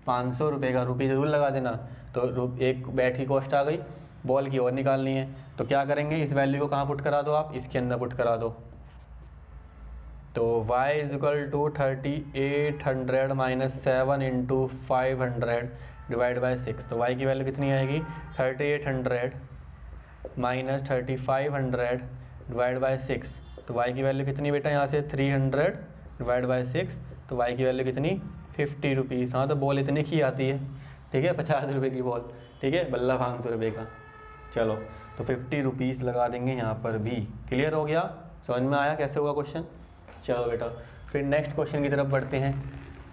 500 रुपये का, रुपये ज़रूर लगा देना। तो एक बैट की कॉस्ट आ गई, बॉल की और निकालनी है, तो क्या करेंगे इस वैल्यू को कहाँ पुट करा दो आप, इसके अंदर पुट करा दो। तो y is equal to 3800 minus 7 into 500 divide by 6, तो y की वैल्यू कितनी आएगी 3800 माइनस 3500 डिवाइड बाई 6, तो y की वैल्यू कितनी बेटा यहाँ से 300 डिवाइड बाई 6, तो y की वैल्यू कितनी 50 रुपीज़। हाँ तो बॉल इतने की आती है, ठीक है 50 रुपये की बॉल, ठीक है, बल्ला 500 रुपये का। चलो तो 50 रुपीज़ लगा देंगे यहाँ पर भी। क्लियर हो गया, समझ में आया कैसे हुआ क्वेश्चन। चलो बेटा फिर नेक्स्ट क्वेश्चन की तरफ बढ़ते हैं,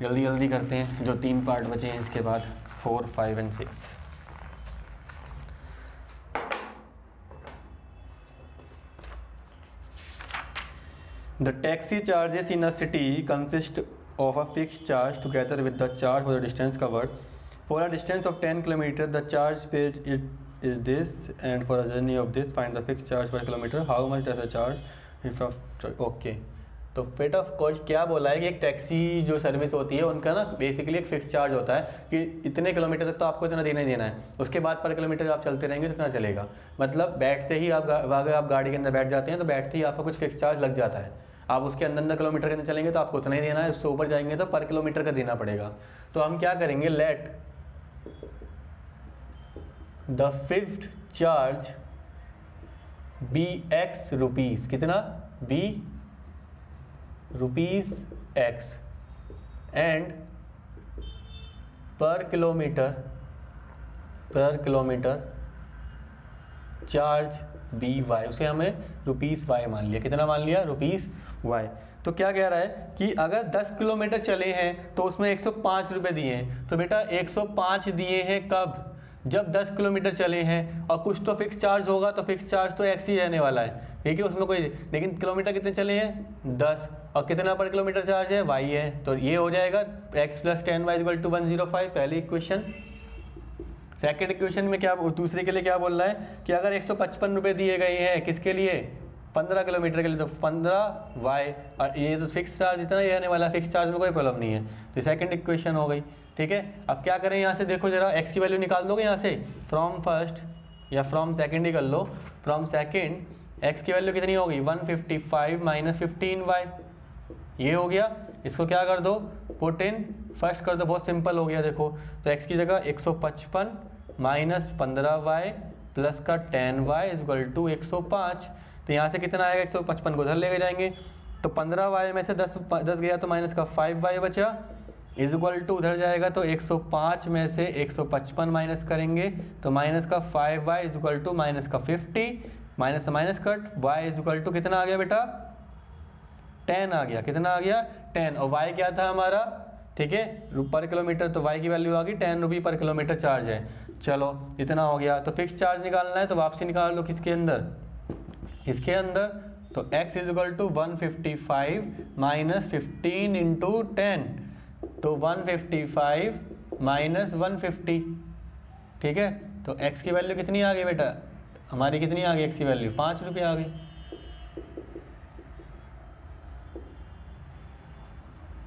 जल्दी जल्दी करते हैं, जो 3 पार्ट बचे हैं इसके बाद 4, 5 and 6। The taxi charges in a city consist of a fixed charge together with the charge for the distance covered. For a distance of 10 km, the charge paid is this, and for a journey of this, find the fixed charge per kilometer. How much does the charge if of okay. तो पेट of cost क्या बोला है कि एक taxi जो service होती है उनका ना बेसिकली एक फिक्स चार्ज होता है कि इतने किलोमीटर तक तो आपको इतना देना ही देना है, उसके बाद पर किलोमीटर आप चलते रहेंगे तो इतना चलेगा। मतलब बैठते ही आप अगर आप गाड़ी के अंदर बैठ जाते हैं तो बैठते ही आपका कुछ फिक्स चार्ज लग जाता है। आप उसके अंदर किलोमीटर के अंदर चलेंगे तो आपको उतना ही देना है, उससे ऊपर जाएंगे तो पर किलोमीटर का देना पड़ेगा। तो हम क्या करेंगे, let the fixed charge be x rupees, कितना be rupees x, and per kilometre charge be y, उसे हमें रुपीज़ वाई मान लिया। कितना मान लिया? Rupees y. तो क्या कह रहा है कि अगर 10 किलोमीटर चले हैं तो उसमें 105 रुपये दिए हैं। तो बेटा 105 दिए हैं कब? जब 10 किलोमीटर चले हैं, और कुछ तो फिक्स चार्ज होगा, तो फिक्स चार्ज तो एक्स ही रहने वाला है, ठीक है, उसमें कोई, लेकिन किलोमीटर कितने चले हैं? 10, और कितना पर किलोमीटर चार्ज है? वाई है। तो ये हो जाएगा x + 10y = 105, पहली इक्वेशन। सेकेंड इक्वेशन में क्या, दूसरे के लिए क्या बोल रहा है कि अगर 155 रुपये दिए गए हैं, किसके लिए? 15 किलोमीटर के लिए, तो 15y, और ये तो फिक्स चार्ज इतना ही रहने वाला है, फिक्स चार्ज में कोई प्रॉब्लम नहीं है। तो सेकंड इक्वेशन हो गई, ठीक है। अब क्या करें, यहाँ से देखो जरा, x की वैल्यू निकाल दोगे यहाँ से, फ्रॉम फर्स्ट या फ्रॉम सेकंड ही कर लो। फ्रॉम सेकंड x की वैल्यू कितनी होगी? 155 - 15y, ये हो गया। इसको क्या कर दो? पुट इन फर्स्ट कर दो, बहुत सिंपल हो गया। देखो तो x की जगह 155 - 15y प्लस का 10y = 105। तो यहाँ से कितना आएगा? 155 को उधर लेके जाएंगे, तो 15y में से 10 गया तो माइनस का 5y बचा, = उधर जाएगा तो 105 में से 155 माइनस करेंगे तो माइनस का 5y = माइनस का 50, माइनस से माइनस कट, y = कितना आ गया बेटा? 10 आ गया। कितना आ गया? 10। और y क्या था हमारा? ठीक है, पर किलोमीटर, तो y की वैल्यू आ गई 10 रुपये पर किलोमीटर चार्ज है। चलो इतना हो गया। तो फिक्स चार्ज निकालना है, तो वापसी निकाल लो किसके अंदर? इसके अंदर। तो x = 155 - 15 × 10, तो 155 - 150, ठीक है। तो x की वैल्यू कितनी आ गई बेटा? हमारी कितनी आ गई x की वैल्यू? 5 रुपये आ गई।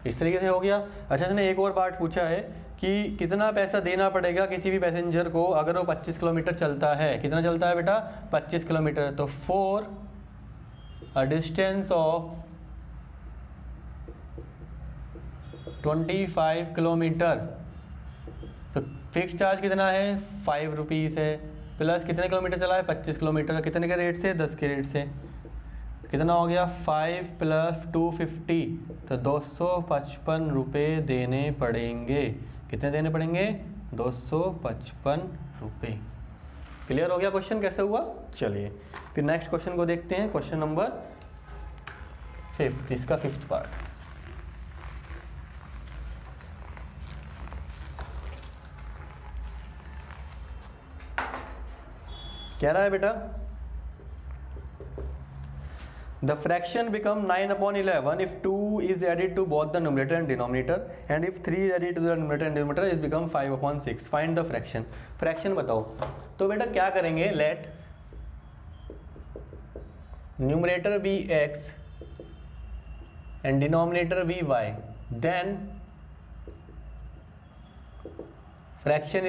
इस तरीके से हो गया। अच्छा, इसने एक और पार्ट पूछा है कि कितना पैसा देना पड़ेगा किसी भी पैसेंजर को अगर वो 25 किलोमीटर चलता है। कितना चलता है बेटा? 25 किलोमीटर। तो for a distance of 25 kilometre, तो फिक्स चार्ज कितना है? 5 रुपीज़ है, प्लस कितने किलोमीटर चला है? 25 किलोमीटर। कितने के रेट से? 10 के रेट से। कितना हो गया? 5 + 250, तो 255 रुपये देने पड़ेंगे। कितने देने पड़ेंगे? 255 रुपये। क्लियर हो गया क्वेश्चन कैसे हुआ? चलिए फिर नेक्स्ट क्वेश्चन को देखते हैं। क्वेश्चन नंबर 5, इसका 5th पार्ट। कह रहा है बेटा, the fraction become 9/11 if 2 is added to both the numerator and denominator, and if 3 is added to the numerator and denominator, it become 5/6. find the fraction. fraction बताओ। तो बेटा क्या करेंगे, let numerator be x and denominator be y, then fraction =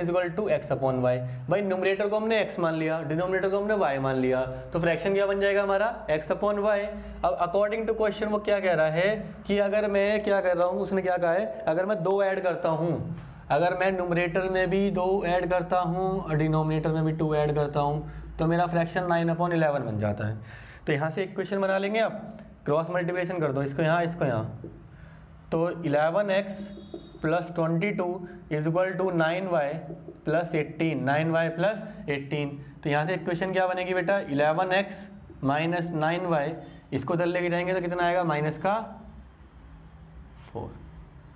x/y। भाई numerator को हमने x मान लिया, डिनोमिनेटर को हमने y मान लिया, तो फ्रैक्शन क्या बन जाएगा हमारा? x/y। अब अकॉर्डिंग टू क्वेश्चन वो क्या कह रहा है कि अगर मैं क्या कर रहा हूँ, उसने क्या कहा है, अगर मैं 2 ऐड करता हूँ, अगर मैं न्यूमरेटर में भी 2 ऐड करता हूँ और डिनोमिनेटर में भी 2 ऐड करता हूँ, तो मेरा फ्रैक्शन 9/11 बन जाता है। तो यहाँ से इक्वेशन बना लेंगे आप, क्रॉस मल्टीप्लिकेशन कर दो, इसको यहाँ इसको यहाँ, तो 11x + 22 = 9y + 18, 9y + 18। तो यहाँ से इक्वेशन क्या बनेगी बेटा? 11x - 9y, इसको उधर लेके जाएंगे तो कितना आएगा? -4।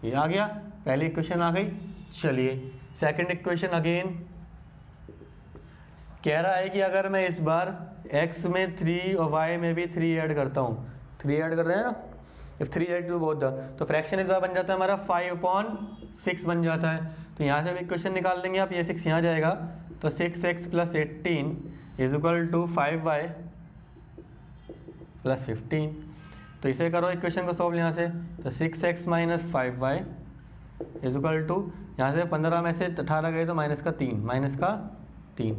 ये आ गया, पहली इक्वेशन आ गई। चलिए सेकंड इक्वेशन अगेन कह रहा है कि अगर मैं इस बार x में 3 और y में भी 3 ऐड करता हूँ, 3 ऐड कर रहे हैं ना, if 3 add to both the, तो फ्रैक्शन इस बार बन जाता है हमारा 5/6 बन जाता है। तो यहाँ से भी इक्वेशन निकाल लेंगे आप, ये 6 यहाँ जाएगा, तो 6x + 18 = 5y + 15। तो इसे करो इक्वेशन को सॉल्व यहाँ से, तो 6x - 5y = यहाँ से 15 में से 18 गए तो -3।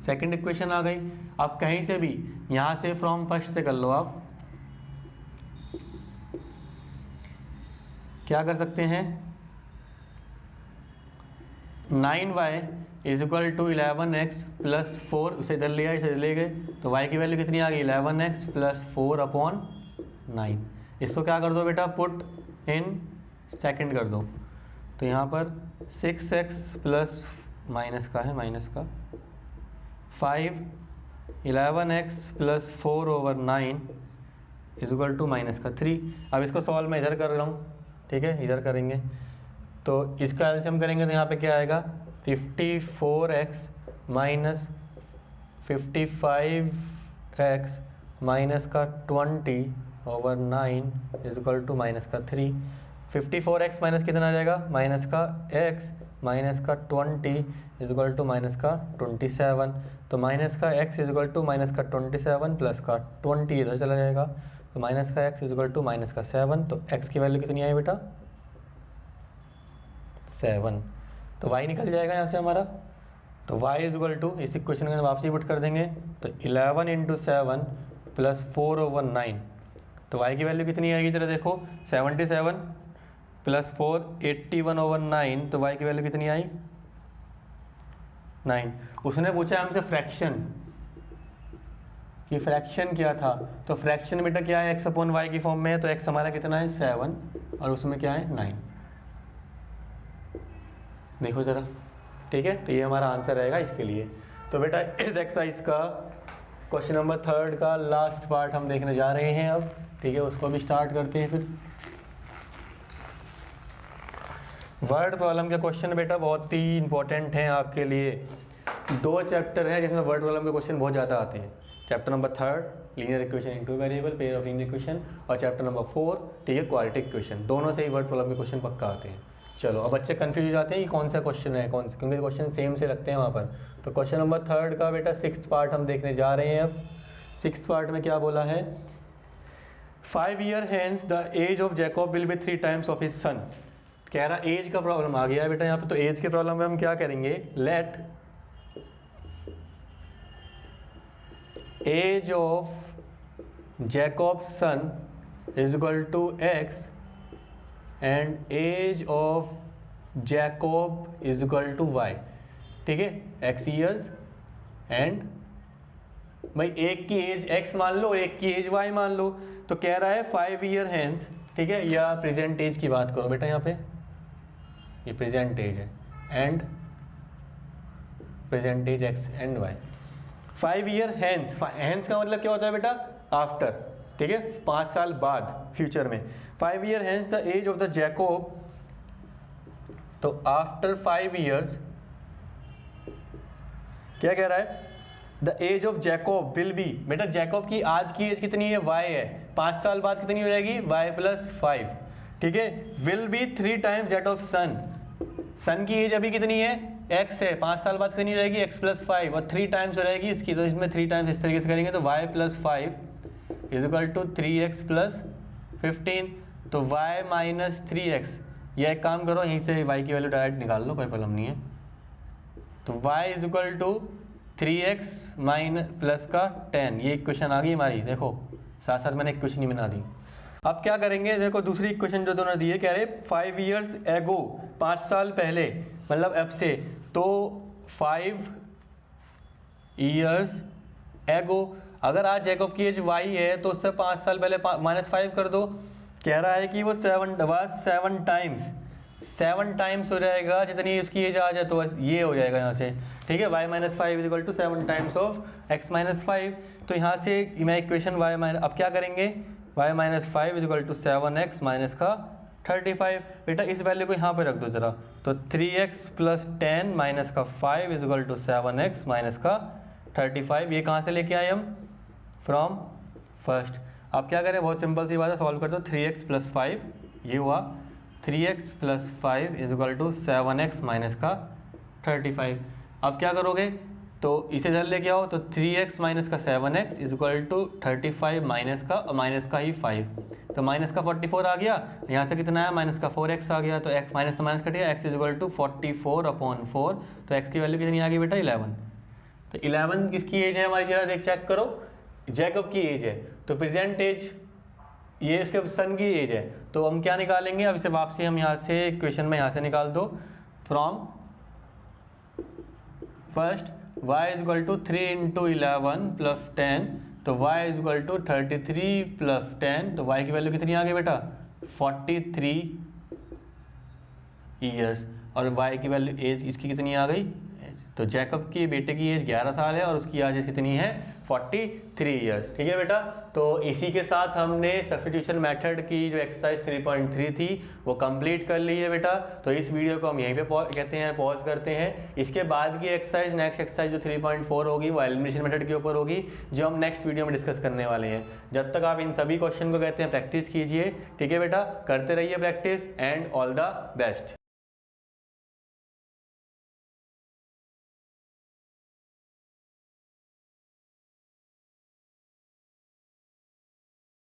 सेकंड इक्वेशन आ गई। आप कहीं से भी यहाँ से फ्रॉम फर्स्ट से कर लो, आप क्या कर सकते हैं? 9y = 11x + 4, उसे इधर लिया, इसे ले गए, तो y की वैल्यू कितनी आ गई? 11x + 4/9। इसको क्या कर दो बेटा? पुट इन सेकंड कर दो। तो यहाँ पर 6x + -5 11x plus 4/9 is equal to -3। अब इसको सॉल्व मैं इधर कर रहा हूँ, ठीक है, इधर करेंगे तो इसका एलसीएम करेंगे तो यहाँ पे क्या आएगा 54x माइनस 55x माइनस का 20/9 is equal to -3। 54x minus कितना आ जाएगा माइनस का x माइनस का 20 इज इक्वल टू माइनस का 27। तो माइनस का x is equal to minus का 27 प्लस का 20 इधर चला जाएगा तो माइनस का x is equal to minus का 7। तो x की वैल्यू कितनी आई बेटा 7। तो y निकल जाएगा यहाँ से हमारा। तो y इज इक्वल टू इस इक्वेशन के अंदर वापसी पुट कर देंगे तो 11 × 7 प्लस 4/9। तो y की वैल्यू कितनी आएगी जरा देखो 77 प्लस 4 81/9। तो y की वैल्यू कितनी आई 9। उसने पूछा हमसे फ्रैक्शन कि फ्रैक्शन क्या था, तो फ्रैक्शन बेटा क्या है x/y की फॉर्म में है तो x हमारा कितना है 7 और उसमें क्या है 9। देखो जरा, ठीक है, तो ये हमारा आंसर रहेगा इसके लिए। तो बेटा इस एक्सरसाइज का क्वेश्चन नंबर 3 का लास्ट पार्ट हम देखने जा रहे हैं अब, ठीक है, उसको भी स्टार्ट करते हैं। फिर वर्ड प्रॉब्लम के क्वेश्चन बेटा बहुत ही इंपॉर्टेंट हैं आपके लिए। 2 चैप्टर है जिसमें वर्ड प्रॉब्लम के क्वेश्चन बहुत ज़्यादा आते हैं। Chapter number 3 linear equation in 2 variable, pair of linear equation, और चैप्टर नंबर 4 ठीक है क्वाड्रेटिक इक्वेशन। दोनों से ही वर्ड प्रॉब्लम के क्वेश्चन पक्का आते हैं। चलो अब बच्चे कंफ्यूज हो जाते हैं कि कौन सा क्वेश्चन है कौन सा, क्योंकि क्वेश्चन सेम से लगते हैं वहाँ पर। तो क्वेश्चन नंबर 3 का बेटा 6th पार्ट हम देखने जा रहे हैं अब। 6th पार्ट में क्या बोला है 5 years hence the age of Jacob will be 3 times of his son। कह रहा एज का प्रॉब्लम आ गया है बेटा यहाँ पे। तो एज के प्रॉब्लम में हम क्या करेंगे let age of Jacob son is equal to x and age of Jacob is equal to y। ठीक है, x ईयर्स एंड भाई एक की एज x मान लो और एक की एज y मान लो। तो कह रहा है 5 years hence, ठीक है, या प्रेजेंट एज की बात करो बेटा यहाँ पे, ये प्रेजेंट एज है and present age x and y। 5 years hence, hence का मतलब क्या होता है बेटा आफ्टर, ठीक है, 5 साल बाद फ्यूचर में। 5 years hence the age of the Jacob, तो आफ्टर 5 years क्या कह रहा है the age of Jacob will be, बेटा जैकोब की आज की एज कितनी है y है, 5 साल बाद कितनी हो जाएगी y + 5, ठीक है। Will be 3 times that of son, son की एज अभी कितनी है x है, 5 साल बाद कितनी हो जाएगी x + 5 और 3 times हो जाएगी इसकी। तो इसमें 3 times इस तरीके से करेंगे तो y + 5 is equal to 3x + 15। तो y - 3x, यह एक काम करो यहीं से y की वैल्यू डायरेक्ट निकाल लो, कोई प्रॉब्लम नहीं है। तो y is equal to 3x plus का 10, ये इक्वेशन आ गई हमारी। देखो साथ साथ मैंने इक्वेशन ही बना दी। अब क्या करेंगे देखो दूसरी इक्वेशन जो दोनों दी है, कह रहे 5 years ago, 5 साल पहले मतलब अब से। तो 5 years ago, अगर आज जैकब की एज y है तो उससे 5 साल पहले -5 कर दो। कह रहा है कि वो 7 टाइम्स हो जाएगा जितनी उसकी एज आ जाए, तो ये हो जाएगा यहाँ से, ठीक है। y - 5 is equal to 7 times of x - 5। तो यहाँ से मैं इक्वेशन अब क्या करेंगे y - 5 is equal to 7x minus का 35। बेटा इस वैल्यू को यहाँ पे रख दो जरा, तो 3x + 10 माइनस का 5 is equal to 7x minus का 35। ये कहाँ से लेके आए हम फ्रॉम फर्स्ट। अब क्या करें बहुत सिंपल सी बात है, सॉल्व कर दो। 3x + 5 ये हुआ, 3x + 5 is equal to 7x minus का 35। अब क्या करोगे तो इसे इधर लेके आओ, तो 3x माइनस का 7x is equal to 35 minus का ही 5, तो माइनस का 44 आ गया। यहाँ से कितना आया माइनस का 4x आ गया, तो x माइनस से माइनस कटिया, x इज इक्वल टू 44/4। तो x की वैल्यू कितनी आ गई बेटा 11। तो 11 किसकी एज है हमारी, जरा देख चेक करो, जैकब की एज है। तो प्रेजेंट एज ये इसके सन की एज है। तो हम क्या निकालेंगे, अब इसे वापसी हम यहाँ से इक्वेशन में यहाँ से निकाल दो, from first y is equal to 3 × 11 + 10, तो y इज इक्वल टू 33 + 10। तो y की वैल्यू कितनी आ गई बेटा 43 ईयर्स, और y की वैल्यू एज इसकी कितनी आ गई, तो जैकब की बेटे की एज 11 साल है और उसकी एज कितनी है 43 ईयर्स। ठीक है बेटा, तो इसी के साथ हमने सब्स्टिट्यूशन मेथड की जो एक्सरसाइज 3.3 थी वो कंप्लीट कर ली है बेटा। तो इस वीडियो को हम यहीं पे कहते हैं पॉज करते हैं। इसके बाद की एक्सरसाइज, नेक्स्ट एक्सरसाइज जो 3.4 होगी वो एलिमिनेशन मेथड के ऊपर होगी, जो हम नेक्स्ट वीडियो में डिस्कस करने वाले हैं। जब तक आप इन सभी क्वेश्चन को कहते हैं प्रैक्टिस कीजिए। ठीक है बेटा, करते रहिए practice and all the best.